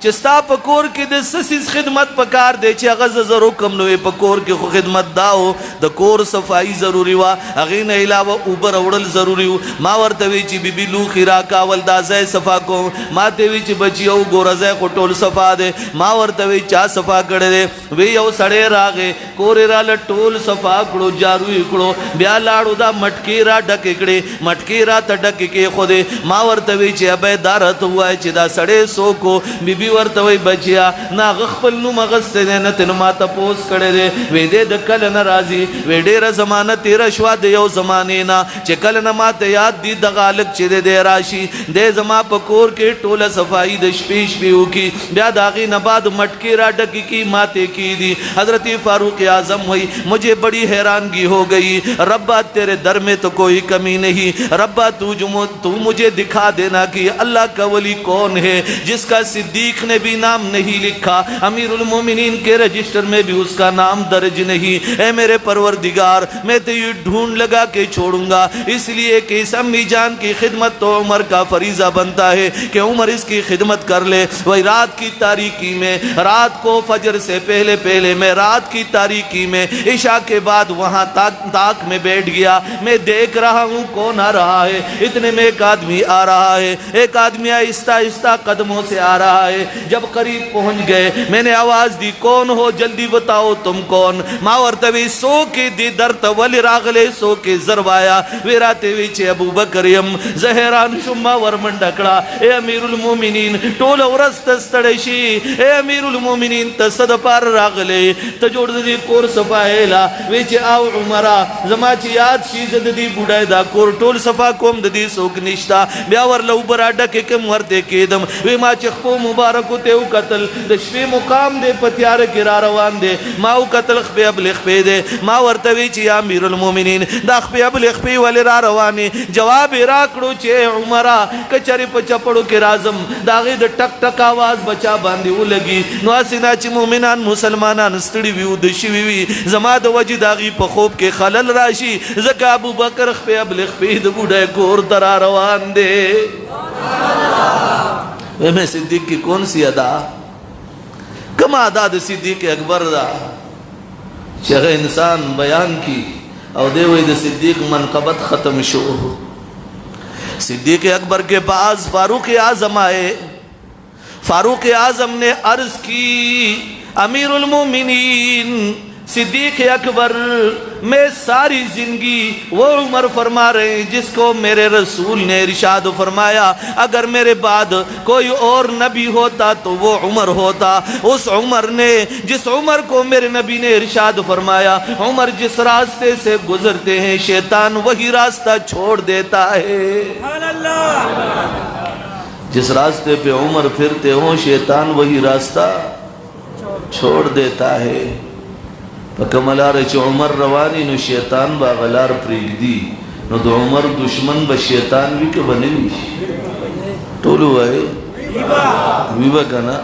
چې ستا په کور کې د څه څیز خدمت پکار دی چې هغه زه زر وکړم. نو په کور کې خو خدمت دا و د کور صفایي ضروري وه، هغې نه علاوه اوبه راوړل ضروري و. ما ورته وی چې بیبي لوښي راکاول دا ځای صفا کوم. ما ته وی چې بچیو ګوره ځای خو ټول صفا دی. ما ورته وی چا صفا کړی دی؟ وی یو سړی راغی کور یې راله ټول صفا کړو، جارو یې کړو، بیا لاړو دا مټکې را ډکې کړې، مټکې راته ډکې کېښودې. ما ورته وی چې ابی دا راته ووایه چې دا سړی څوک و؟ بیبي ورته وی بچیا نه هغه خپل نوم اغستی دی، نه تې نو ما تپوس کړی دی. وی دی د کله نه راځي؟ وی ډېره زمانه تېره شوه د یو زمانې نه چې کله نه ما ته یاد دي دغه هلک چې دی دی راشي، دی زما په کور کې ټوله صفایي د شپې شپې وکړي، بیا د هغې نه بعد مټکې را ډکې کړي ماتې کېږي. حضرت فاروق اعظم وی مجھے بڑی حیرانگی ہو گئی، ربا تیرے در میں تو کوئی کمی نہیں، ربا تو مجھے دکھا دینا کہ اللہ کا ولی کون ہے جس کا صدیق نے بھی نام نہیں لکھا، امیر المومنین کے رجسٹر میں بھی اس کا نام درج نہیں. اے میرے پروردگار میں تو یہ ڈھونڈ لگا کے چھوڑوں گا، اس لیے کہ اس امی جان کی خدمت تو عمر کا فریضہ بنتا ہے کہ عمر اس کی خدمت کر لے. وہی رات کی تاریکی میں، رات کو فجر سے پہلے پہلے میں رات کی تاریکی میں عشاء کے بعد وہاں تاک میں بیٹھ گیا. میں دیکھ رہا ہوں کون آ رہا ہے. اتنے میں ایک آدمی آ رہا ہے، ایک آدمی آہستہ آہستہ قدموں سے آ رہا ہے. جب قریب پہنچ گئے میں نے آواز دی کون ہو جلدی بتاؤ تم کون؟ ما ورته وی سو کې دی درته ولې راغلی سو کې زر وایا. وی راته وی چې ابوبکر یم. زه حیران شوم، ما ورمنډه کړه اے امیر المؤمنین ټوله ورځ ته ستړی شي، اے امیر المؤمنین ته څه دپاره راغلی؟ ته جوړ د دې کور صفایې لا. وی چې او عمره زما چې یاد شي زه د دې بوډۍ دا کور ټول صفا کوم، د دې څوک نشته. بیا ورله اوبه را ډکې کړم ورته کېدم. وی ما چې خپو مبارکو ته وکتل د شپې مقام دی په تیاره کې را روان دی. ما وکتل خپې ابلې خپې دی. ما ورته وی چې یا امیر المؤمنین دا خپې ابلې خپې ولې را روانې؟ جواب یې راکړو چې عمره که چرې په چپړو کې راځم د هغې د ټک ټک آواز بچا باندې ولګي، نو هسې نه چې مؤمنان مسلمانان ستړي وي وده شوي وي زما د وجې د هغې په خوب کې خلل راشي. ځکه ابوبکر خپې ابلې خپې د بوډۍ کور ته را روان دی. میں صدیق کی کون سی ادا؟ کم ادا د صدیق اکبر دا چې هغه انسان بیان کی او دی وی د صدیق منقبت ختم شو. صدیق اکبر کے پاس فاروق اعظم آئے. فاروق اعظم نے عرض کی امیر المومنین صدیق اکبر میں ساری زندگی وہ عمر فرما رہے ہیں جس کو میرے رسول نے ارشاد فرمایا اگر میرے بعد کوئی اور نبی ہوتا تو وہ عمر ہوتا. اس عمر نے جس عمر کو میرے نبی نے ارشاد فرمایا عمر جس راستے سے گزرتے ہیں شیطان وہی راستہ چھوڑ دیتا ہے. جس راستے پہ عمر پھرتے ہوں شیطان وہی راستہ چھوڑ دیتا ہے. پکملار چې عمر روانی نو شیطان با غلار پریږدي، نو د عمر دشمن به شیطان وي که به نه وي؟ ټولو وایي وي به که نه؟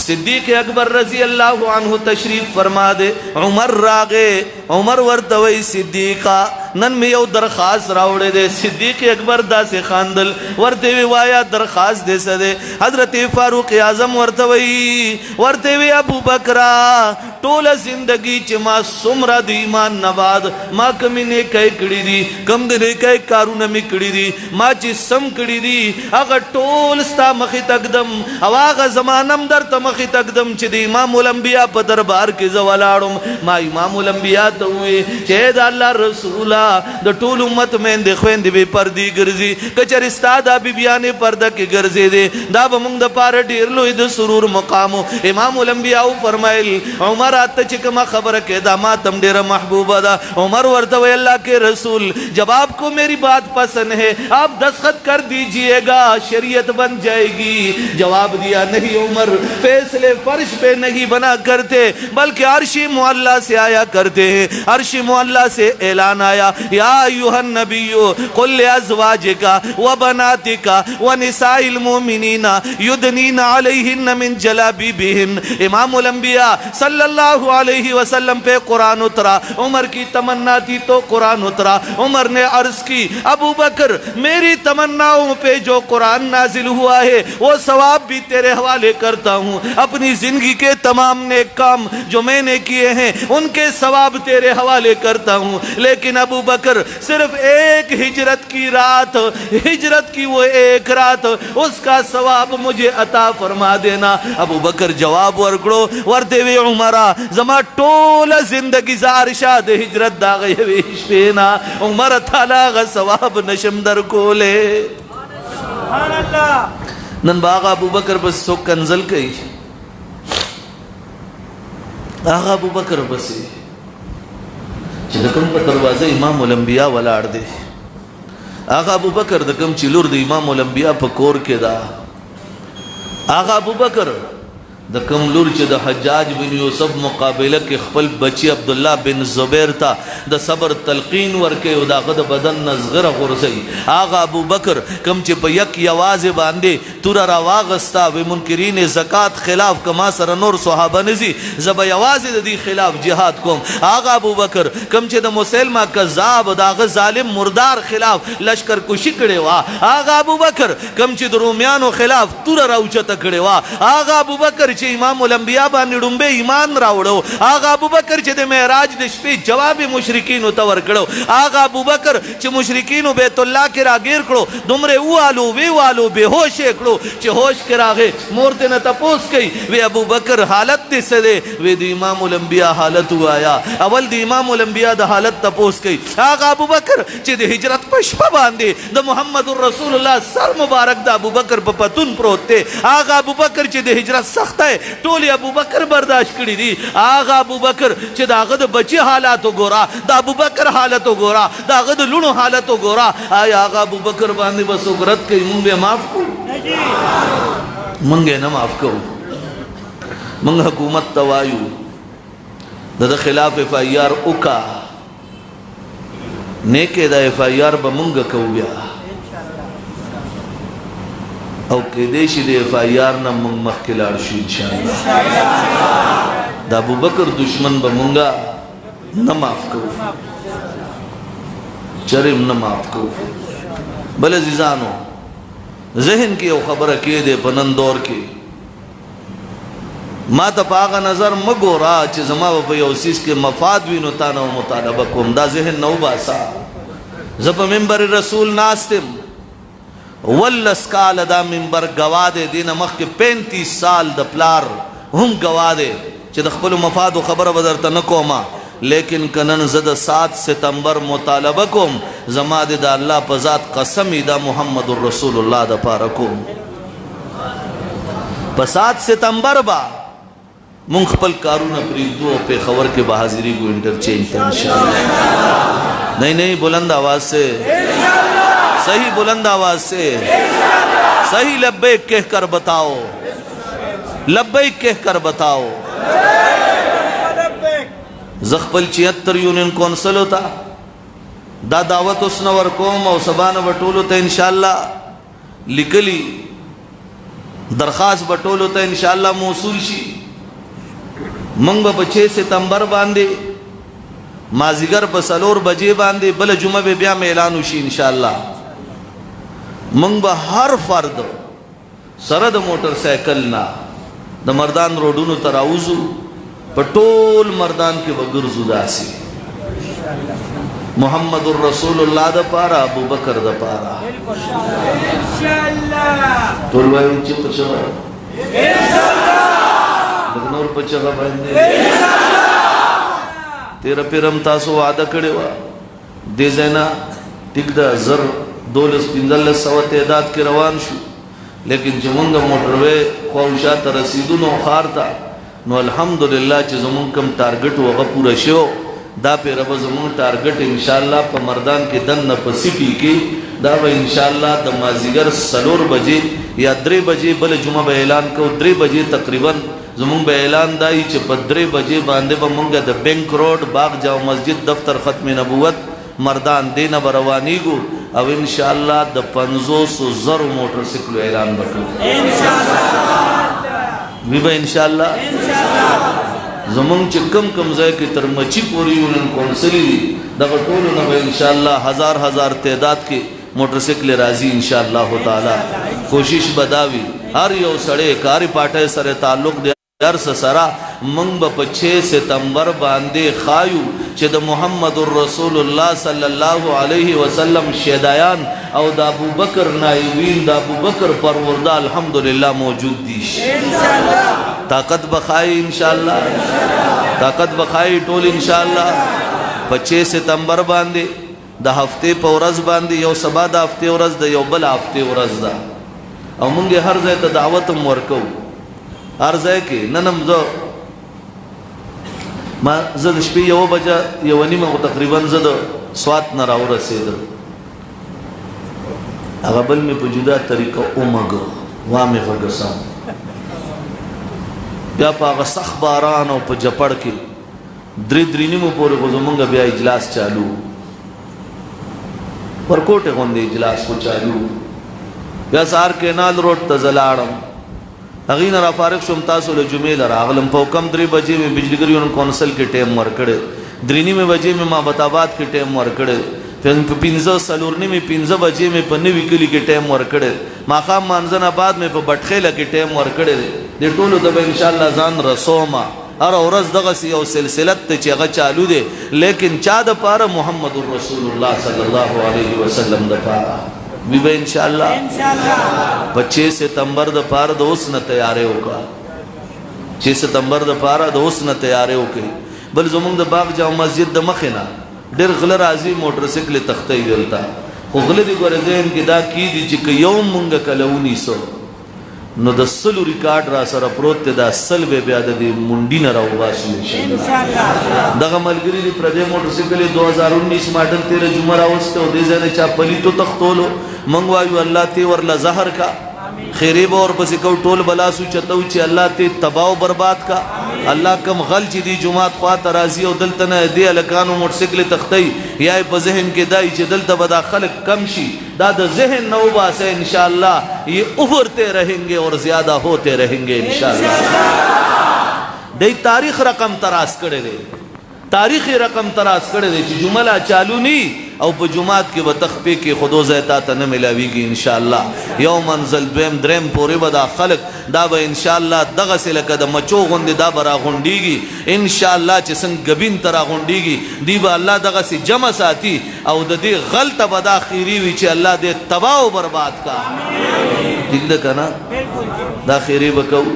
صدیق اکبر رضی اللہ عنہ تشریف فرما دے. عمر راغے. عمر ورته وی صدیقہ نن میں یو درخواست راوڑے دے. صدیق اکبر دا سے خاندل ورته وی وایا درخواست دے سدے. حضرت فاروق اعظم ورته وی ابو بکرا ټول زندگی چې ما سمرا دی ایمان نباد ما کمی نے کئی کڑی دی کم دے کئی کارونه می کڑی دی ما چې سم کڑی دی هغه ټول ستا مخې تقدم او هغه زمانم در ته مخې تقدم چې د امام الانبیاء په دربار کې زه ولاړم. ما امام الانبیاء ته وی چې د الله رسوله د ټول امت میندې خویندې بې پردې ګرځي، که چېرې ستا دا بیبیانې پرده کې ګرځېدې دا به موږ دپاره ډېر لوی د سرور مقام و. امام الانبیاء فرمایل عمر ته چې کومه خبره کې دا ما تم ډېره محبوبه ده. عمر ورته وی اللہ کے رسول جب آپ کو میری بات پسند ہے آپ دستخط کر دیجئے گا شریعت بن جائے گی. جواب دیا نہیں عمر فیصلے فرش پہ نہیں بنا کرتے بلکہ عرش معلیٰ سے آیا کرتے ہیں. عرش معلیٰ سے اعلان آیا या अय्युहन नबिय्यु कुल लिअज़वाजिका व बनातिका व निसाइल मुमिनीना युदनीना अलैहिन्न मिन जलाबिबिहिन। इमामुल अंबिया सल्लल्लाहु अलैहि वसल्लम पे कुरान उतरा, उमर की तमन्ना थी तो कुरान उतरा। उमर ने अर्ज की, अबू बकर मेरी तमन्नाओं पे जो कुरान नाजिल हुआ है वो सवाब भी तेरे हवाले करता हूँ। अपनी जिंदगी के तमाम नेक काम जो मैंने किए हैं उनके सवाब तेरे हवाले करता हूँ, लेकिन अबू बकर सिर्फ एक हिजरत की रात, हिजरत की वो एक रात, उसका सवाब मुझे अता फरमा देना। अबू बकर जवाब वर्गड़ो वर देवे उमरा जमा टोल जिंदगी जारशाद हिजरत दागे वेशेना उमर थाला ग सवाब नशमदर कोले। नन बाग अबू बकर बस सो कंजल कई आगा अबू बकर बसे दकम पर दरवाजा इमामुल अंबिया वलाड़ दे। आगा अबू बकर दकम चिलुर दे इमामुल अंबिया पकोर के दा। आगा अबू बकर दकम लुर च द हज्जाज बिन यूसुफ मुकाबले के खपल बची अब्दुल्ला बिन जुबैर था द सबर तलकीन वर्के उदागद बदन नजगर गुरसई। आगा अबू बकर कम च पयक आवाज बांधे तुरा रवागस्ता वे मुनकिरीन ज़कात खिलाफ कमा सर नूर सहाबा नजी जब आवाज दी खिलाफ जिहाद कोम। आगा अबू बकर कम च द मुसलमा कज़ाब दाग जालिम मुर्दार खिलाफ लश्कर कुशी करे वा। आगा अबू बकर कम च द रोमियानो खिलाफ तुरा राउचत करे वा। आगा अबू बकर इमामुल अंबिया बांधे डुंबे ईमान रावड़ो। आगा अबू बकर चे दे मेराज दे शपे जवाब मुशरिकीन तवर कड़ो। आगा अबू बकर चे मुशरिकीन बैतुल्लाह के रागीर कड़ो दुमरे ऊ आलो वे वालो बेहोश कड़ो चे होश के रागे मोरते न तपोस कई वे अबू बकर हालत दे सदे वे द इमामुल अंबिया हालत हुआ आया अवल द इमामुल अंबिया द हालत तपोस कई। आगा अबू बकर चे दे हिजरत पुष्प बांधे द मुहम्मदुर रसूलुल्लाह सर मुबारक द अबू बकर पतुन प्रोते। आगा अबू बकर चे दे हिजरत सख्त है टोली अबू बकर बर्दाश्त करी दी। आगा अबू बकर चे दागद बच्चे हालात गोरा दा अबू बकर हालत गोरा दागद लुणो हालत गोरा। आय आगा अबू बकर बांधे बस उगरत के मुंगे माफ को मंगे न माफ को मंग हुकूमत तवायु द खिलाफ FIR उका नेके दा FIR बमुंग कौया और केदेशी दे FIR न मखिलाड़ शी इंशाअल्लाह। दा अबू बकर दुश्मन बमुंगा न माफ को चरिम न माफ को भले जिजानो जहन की खबर के दे पनन दौर के मा तपागा नजर मगोरा चे जमा वसीस के मफाद भी नुताना मुतालबा कुम दा जहन नौ बासा जब मिंबर रसूल नास्तिम वल्लस्काल दा मिंबर गवा दे दिन मख के 35 साल द प्लार हम गवा दे चे दखल मफाद खबर बदर तनकोमा लेकिन कनन जद 7 सितंबर मुतालबा कुम जमा दे दा अल्लाह पजात कसम इदा मुहम्मदुर रसूलुल्लाह दा पारकुम प 7 सितंबर बा मुंखपल कारून प्रीदो पे खबर के बहाजिरी को इंटरचेंज इंशाअल्लाह। नहीं बुलंद आवाज से सही बुलंद आवाज से सही लब्बैक कह कर बताओ लब्बैक कह कर बताओ। जखपल 76 यूनियन कौंसल होता दा दावत उसनवर कौम और सबान बटोल होता इंशाअल्लाह लिखली दरखास्त बटोल होता इंशाअल्लाह मौसूल शी मंग ब 6 सितंबर बांधे माजिगर ब सलोर बजे बांधे बल जुमा बे ब्या में ऐलान उशी इंशाअल्लाह। मंग ब हर फर्द सरद मोटरसाइकिल ना द मर्दान रोडून तराउजू पटोल मर्दान के बगर जुदासी मुहम्मदुर रसूलुल्लाह द पारा अबू बकर द पारा इंशाअल्लाह तोलवाई ऊंचे पचवा इंशाअल्लाह लगनौर पचवा बंदे तेरा पेरम तासो वादा कड़ेवा दे जैना टिकदा जर दोलस पिंजल सवा तेदाद के रवान शु लेकिन जमुंगा मोटरवे ख्वाहिशा तरसीदु नो खारता नो अल्हम्दुलिल्लाह च जमुन कम टारगेट वगा पूरा शो दा पे रब जमुन टारगेट इंशाअल्लाह प मर्दान के दन न पसिटी के दा व इंशाअल्लाह द माजिगर सलोर बजे या 3 बजे बल जुमा ब ऐलान को 3 बजे तकरीबन जमुन ब ऐलान दाई च 3 बजे बांधे ब मंगा द बैंक रोड बाग जाओ मस्जिद दफ्तर खत्म नबुवत مردان دینه به روانېږو او انشاءالله د 500,000 موټر سایکلو اعلان به کوو وي به انشاءالله زمونږ چې کم ځای کې تر مچي پورې یونین کونسلې دي دغه ټولو نه به انشاءالله هزار تعداد کې موټر سایکلې راځي انشاءالله تعالی کوشش به دا وي هر یو سړی کاري پاټۍ سره تعلق دی هر څه سره موږ به په 6 ستمبر باندې ښایو چې د محمد رسول الله صلی الله علیه وسلم شهدایان او د ابوبکر نایبین د ابوبکر پرورده الحمدلله موجود دي طاقت بخای انشاءالله طاقت بخای ټول انشاءالله په 6 ستمبر باندې د هفته په ورځ باندې یو سبا د هفته ورځ د یو بل هفته ورځ ده او موږ هر ځای ته دعوت هم ورکو هر ځای کې نن هم زه د شپې 1 بجه 1:30 تقریبا زه د سوات نه راورسېدم هغه بل مې په جدا طریقه ومږه وامې غږسام بیا په هغه سخت باران او په جپړ کې 3:30 پورې خو زمونږ بیا اجلاس چالو ورکوټې غوندې اجلاس خو چالو بیا سهار کینال روډ ته زه لاړم هغې نه را فارغ شوم تاسو له جمعې له راغلم په کم 3 بجې مې بجلیګر یونین کونسل کې ټایم ورکړی 3:30 بجې مې محبت کې ټایم ورکړی په 15 بجې مې په نوي کلي کې ټایم ورکړی ماښام مانځنه بعد مې په بټخیله کې ټایم ورکړی د ټولو ته به انشاءالله ځان رسومه هر ورځ دغسې یو سلسلت ته چې هغه چالو دی لیکن چا دپاره محمد رسول الله صلی الله علیه وسلم دپاره وی به انشاءالله 6 ستمبر دپاره د اوس نه تیارې وکړه 6 ستمبر دپاره د اوس نه تیارې وکړي بل زمونږ د باغ جامع مسجد د مخې نه ډېر غله راځي موټر سایکلې تختوي دلته خو غله دي ګوره ذهن کې دا کېږي چې که یو مونږ کله ونیسو نو د 100 ریکارډ را سره پروت دی دا 100 به بیا د دې منډي نه راوباسو انشاءالله دغه ملګري دي پردی موټر سایکلې 2019 ماډل 13 جمعه راوسته او دې ځای نه چا پلیتو تختولو موږ وایو الله ته ورله زهر کا خیری به ورپسې کو ټول بلاسو چتو چې الله ته تباہ او برباد کا الله کم غل چې دی جمعات خوا ته راځي او دلته نه دی الکانو موټر سایکل تختی یا په ذهن کې دای چې دلته به دا خلق کم شي دا د ذهن نو باسه انشاءالله یہ ابھرتے رہیں گے اور زیادہ ہوتے رہیں گے انشاءاللہ دی تاریخ رقم تراس کړي دی تاریخی رقم تراس کړي دی چې جمله چالو نی او په جمعات کې به تخپې کې خودو زیتا ته نه ملاویږي انشاءالله یو منزل دویم دریم پورې به دا خلق دا به انشاءالله دغسې لکه د مچو غوندې دا به راغونډېږي انشاءالله چې څنګه ګبین ته راغونډېږي دی به الله دغسې جمع ساتي او د دې غل ته به دا خیري وي چې الله دې تباه او برباد کا ٹھیک ده که نه دا خیري به کوو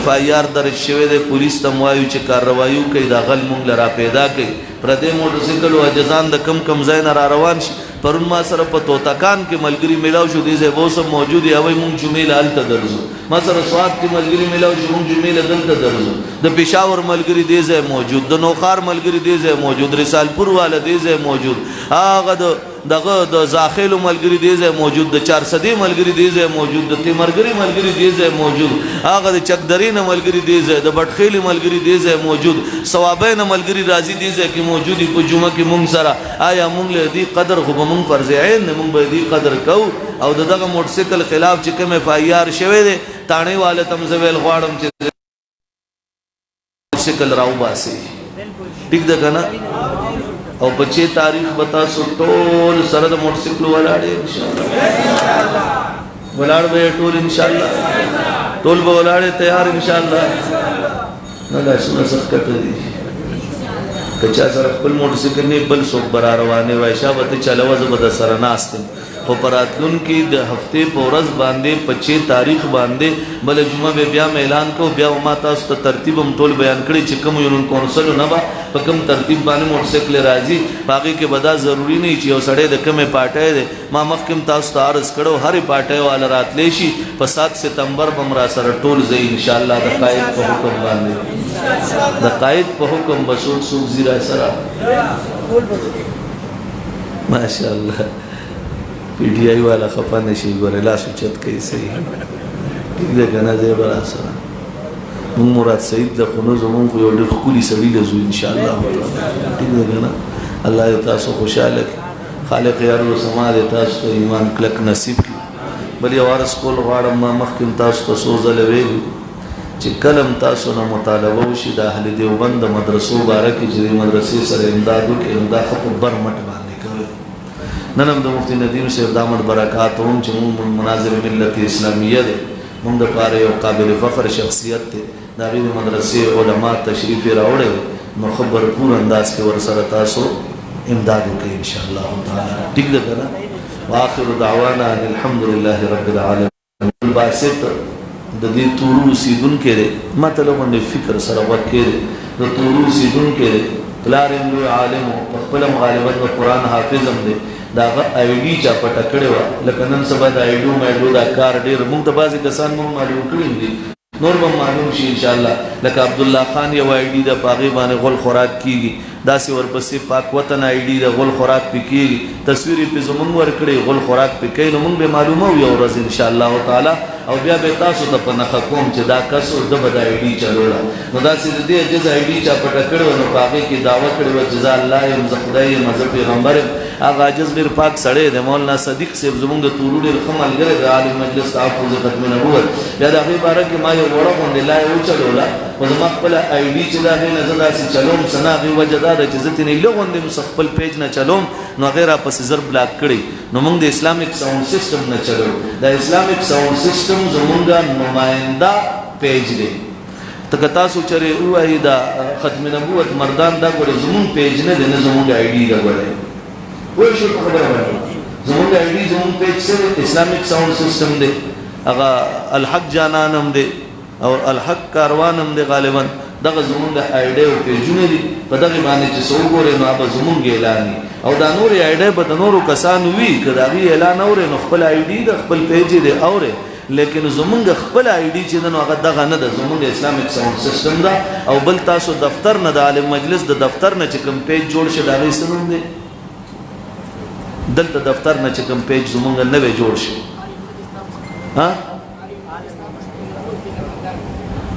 FIR درج شوی دی پولیس ته وایو چې کاروایي کوي دا غل مونږ له را پیدا کوي پردی موټر سایکل او اجزان د کم ځای نه را روان شي پرون ما سره په توتکان کې ملګري میلاو شو دې ځای به اوس هم موجود یې هغوی مونږ جمعې له هلته درځو ما سره سوات کې ملګري میلاو شو مونږ جمعې له دلته درځو د پېښور ملګري دې ځای موجود د نوخار ملګري دې ځای موجود رسالپور والا دې ځای موجود هغه دغه د زاخیلو ملګري دې ځای موجود د چارسدې ملګري دې ځای موجود د تیمرګري ملګري دې ځای موجود هغه د چکدرې نه ملګري دې ځای د بټخیلي ملګري دې ځای موجود صوابۍ نه ملګري راځي دې ځای کې موجود دي په جمعه کې مونږ سره آیا مونږ له دې قدر خو به مونږ فرض عین نه مونږ به دې قدر کوو او د دغه موټر سایکل خلاف چې کوم FIR شوی دی تاڼې والا ته م زه ویل غواړم چې سایکل راوباسي ټیک ده که نه او په 6 تاریخ به تاسو ټول سره د موټر سایکلو ولاړې انشاءالله ولاړ به ټول انشاءالله ټول به ولاړې تیار انشاءالله نه لاسونه سخت کته دي که چا سره خپل موټر سایکل نه بل څوک به را روانې وای شا به ته چلوه زه به در سره ناست یم خو په راتلونکي د هفتې په ورځ باندې په 6 تاریخ باندې بله جمعه به بیا م اعلان کوو بیا به ما تاسو ته ترتیب هم ټول بیان کړی چې کوم یونین کونسلو نه به په کوم ترتیب باندې موټر سایکلې راځي په هغې کې به دا ضروري نه وي چې یو سړی د کومې پارټۍ دی ما مخکې هم تاسو ته عرض کړی هرې پارټۍ والا راتلی شي په 7 ستمبر به م را سره ټول ځئ انشاءالله د قاید په حکم باندې د قاید په حکم به څوک ځي را سره ماشاءالله PTI والا خفه نشي ګوره لاس اوچت کوي صحیح ټیک ده که نه ځای به را سره مونږ مراد سعید ده خو نه زمونږ خو یو ډېر ښکلي سړي له ځو انشاءالله ټیک ده که نه الله دې تاسو خوشحاله کړي خالق ارض و سما دې تاسو ته ایمان کلک نصیب کړي. بل یو عرض کول غواړم ما مخکې تاسو ته څو ځله ویلي چې کلم تاسو نه مطالبه وشي د اهل دیوبند د مدرسو باره کې چې د مدرسې سره امداد وکړي نو دا ښه په بر مټ باندې کوي. نن هم د مفتي ندیم صاحب د امر برکات هم چې موږ مناظر ملت اسلامیه دی موږ دپاره یو قابل فخر شخصیت دی د هغې د مدرسې علما تشریف یې راوړی نو ښه بھرپور انداز کې ورسره تاسو امداد وکړئ انشاءالله تعالی. ټیک ده که نه؟ واخر دعوانا ان الحمد لله رب العالمین. باسط د دې تورو اوسېدونکی دی ما ته لږ فکر سره ورکې دی د تورو اوسېدونکی دی پلار یې لوی عالم و په خپله هم غالبا د قرآن حافظ هم دی د هغه آی ډي چا پټه کړې وه لکه نن سبا د آی ډو مایډو دا کار ډېر موږ ته بعضې کسان مو معلوم کړي دي نور به معلوم شي انشاءالله لکه عبدالله خان یو آی ډي د په هغې باندې غول خوراک کېږي داسې ورپسې پاک وطن آی ډي د غول خوراک پې کېږي تصویر یې پې زمونږ ورکړی غول خوراک پې کوي نو مونږ به معلومو یو ورځ انشاءالله تعالی او بیا به تاسو ته په نښه کوم چې دا کس ده به د آی ډي چلوله نو داسې د دې عجز آی ډي چا پټه کړې وه نو په هغې کې دعوه کړې وه چې زه الله یم زه خدای یم زه پیغمبر یم هغه عجز ډېر پاک سړی دی مولانا صدیق صاحب زمونږ د تورو ډېر ښه ملګری د عالم مجلس تحفظ ختم نبوت بیا د هغې باره کې ما یو وړه غوندې لایه وچلوله خو زما خپله آی ډي چې د هغې نه زه داسې چلوم څه نه هغې وجه دا ده چې زه ترې ایله غوندې م خپل پیج نه چلوم نو هغې راپسې زر بلاک کړی نو موږ د اسلامک ساؤنډ سسټم نه چلو د اسلامک ساؤنډ سسټم زمونږ نماینده پیج دی ته که تاسو چرې ووایي دا ختم نبوت مردان دا ګورې زمونږ پیج نه دی نه زمونږ آی ډي ده ګورې پوه شو په خبره باندې زمونږ آی ډي زمونږ پیج څه دی اسلامک ساؤنډ سسټم دی هغه الحق جانان هم دی او الحق کاروان هم دی غالبا دغه زمونږ آی ډي او پیجونه دي په دغې باندې چې څه وګورې نو هغه زمونږ اعلان وي او دا نورې آی ډي به د نورو کسانو وي که د هغې اعلان اورې نو خپل آی ډي د خپل پیج یې دی اورې لیکن زمونږ خپل آی ډي چې ده نو هغه دغه نه ده زمونږ اسلامک ساؤنډ سسټم ده او بل تاسو دفتر نه د عالم مجلس د دفتر نه چې کوم پیج جوړ شي د هغې څه نوم دی دلته دفتر نه چې کوم پیج زمونږ نوی جوړ شي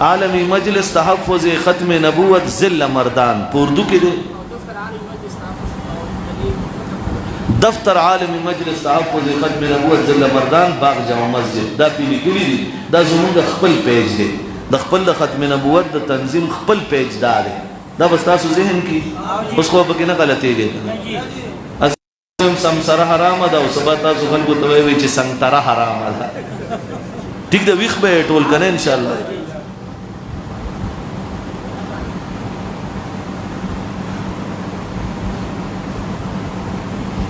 عالمی مجلس تحفظ ختم نبوت ضلع مردان په اردو کې دی دفتر عالمی مجلس تحفظ ختم نبوت ضلع مردان باغ جامع مسجد دا پې لیکلي دي دا زمونږ خپل پیج دی د خپل د ختم نبوت د تنظیم خپل پیج دا دی دا بس تاسو ذهن کې اوس خو پکې نه غلطېږي سمسره حرامه ده او سبا تاسو خلکو ته وایي چې سنګتره حرامه ده ټیک ده ویښ به یې ټول که نه انشاءالله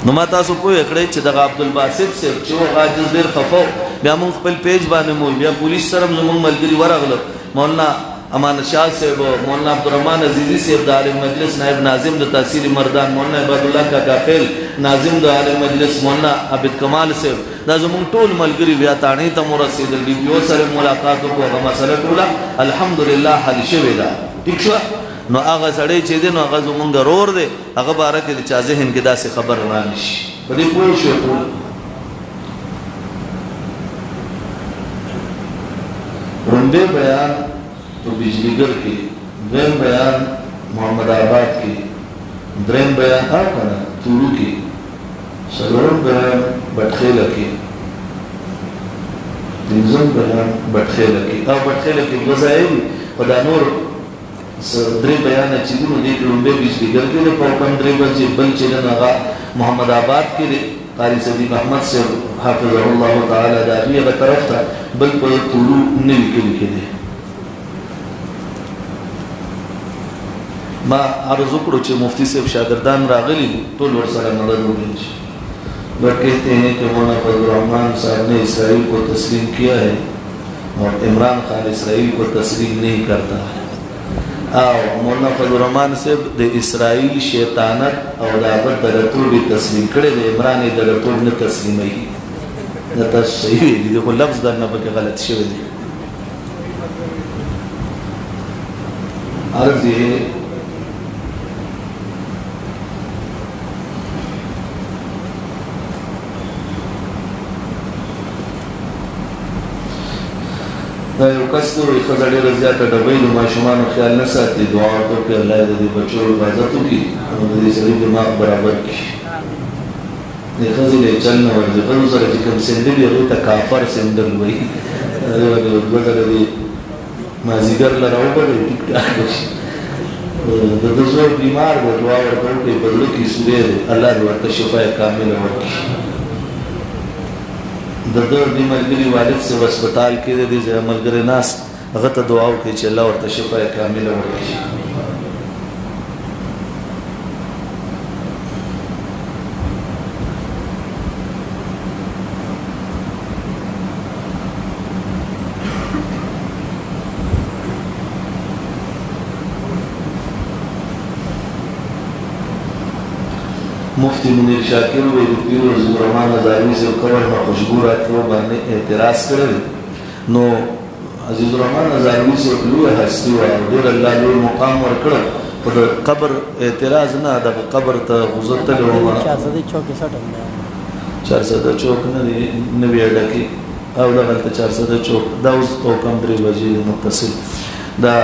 نو ما تاسو پوهه کړئ چې دغه عبدالباسط صاحب چې هغه عاجز ډېر خفه بیا موږ خپل پیج باندې مو بیا پولیس سره هم زموږ ملګري ورغله مولانا امان شاه صاحب مولانا عبدالرحمن عزیزی صاحب د عالم مجلس نائب ناظم د تحصیل مردان مولانا عباد الله کاکا خیل ناظم د عالم مجلس مولانا عابد کمال صاحب دا زموږ ټول ملګري بیا تاڼې ته مو رسېدل ډي پي او سره ملاقات وکړو هغه مسله ټوله الحمدلله حل شوې ده ټیک شوه نو هغه سړی چې دی نو هغه زمونږ رور دی هغه باره کې د چا ذهن کې داسې خبر را نه شي په دې پوه شو ټول لومبی بیان په بجلیګر کې دویم بیان محمد آباد کې دریم بیان که نه تورو کې څلورم بیان بټخیله کې پنځم بیان بټخیله کې او بټخیله کې دوه ځایه دي په دا نور درې بیانه چې دي نو دې کې لومبی بجلیګر کې دی پاوکم درې بجې بل چې دی هغه محمد آباد کې دی قاری صدیق احمد صاحب حافظه الله تعالی د هغې هغه طرف ته بل په تورو نوي کلي کې دی ما عرض وکړو چې مفتی صاحب شاگردان راغلي ټول ورسره مدد وکړي بٹ کہتے ہیں کہ مولانا فضل الرحمان صاحب نے اسرائیل کو تسلیم کیا ہے اور عمران خان اسرائیل کو تسلیم نہیں کرتا ہے او مولانا فضل الرحمان صاحب د اسرائیل شیطانت او د هغه دلتوب تسلیم کړی د عمران یې دلتوب نه تسلیموي دا تاسو صحیح ویلي دي خو لفظ درنه پکې غلط شوی دی عرض یې دا یو کس دی وایي ښځه ډېره زیاته ډبۍ د ماشومانو خیال نه ساتي دعا وکړي الله یې د دې بچو حفاظت وکړي او د دې سړي دماغ برابر کړي د ښځې له چل نه ورځي ښځو سره چې کوم سندل وي هغوی ته کافر سندل وایي دوه ځله دې مازدیګر له راوبلې ټیک ټاک وشي د ده زوی بیمار دی دعا ورته وکړئ په زړه کې سوری دی الله دې ورته شفا کامله ورکړي د ده دې ملګري والد صاحب هسپتال کې دی دې ځای ملګری ناست هغه ته دعا وکړئ چې الله ورته شفا کامله ورکړي مفتی منیر شاکر وی د پیر عزیز الرحمن هزاروي صاحب قبر نه خوشبو راتلو باندې اعتراض کړی نو عزیز الرحمن هزاروي صاحب لوی هستي وه او ډېر الله لوی مقام ورکړ خو د قبر اعتراض نه دغه قبر ته غوزه تللی وم 400 چوک نه دی نوي اډه کې او دغلته 400 چوک دا اوس او کم 3 بجې متصل دا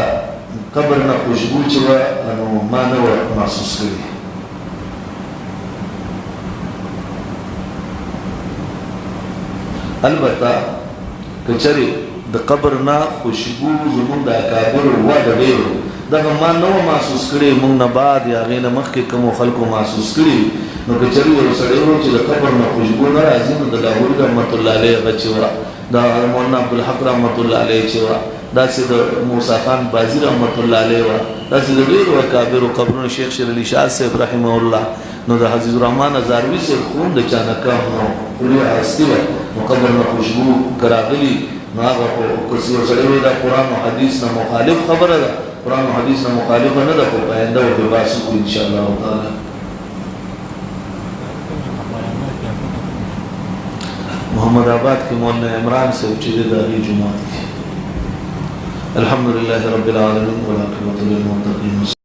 قبر نه خوشبو چې وه نو ما نه وه محسوس کړي البته کچری د قبر نه خوشبو زمونږ د اکابرو وده ډېرو دغه ما نه وه محسوس کړې مونږ نه بعد یا هغې نه مخکې کومو خلکو محسوس کړي نو کچري یو سړی و چې د قبر نه خوشبو نه راځي نو د لاهوري رحمت الله علیه هغه چې وه د مولانا عبدالحق رحمت الله علیه چې وه داسې د موسی خان بازي رحمت الله علیه وه داسې د ډېرو اکابرو قبرونو شیخ شیر علي شاه صاحب رحمه الله نو د عزیز الرحمن هزاروي صاحب خو هم د چا نه کم نو لویه هستي وه نو قبر نه خوشبو که راغلي نو هغه خو که یو سړی وایي دا قرآن و حدیث نه مخالف خبره ده قرآن و حدیث نه مخالفه نه ده خو په آینده ورته بحث وکړو انشاءالله تعالی محمد آباد کې مولانا عمران صاحب چې دی د هغې جومات کې الحمدلله رب العالمین والعاقبة للمتقین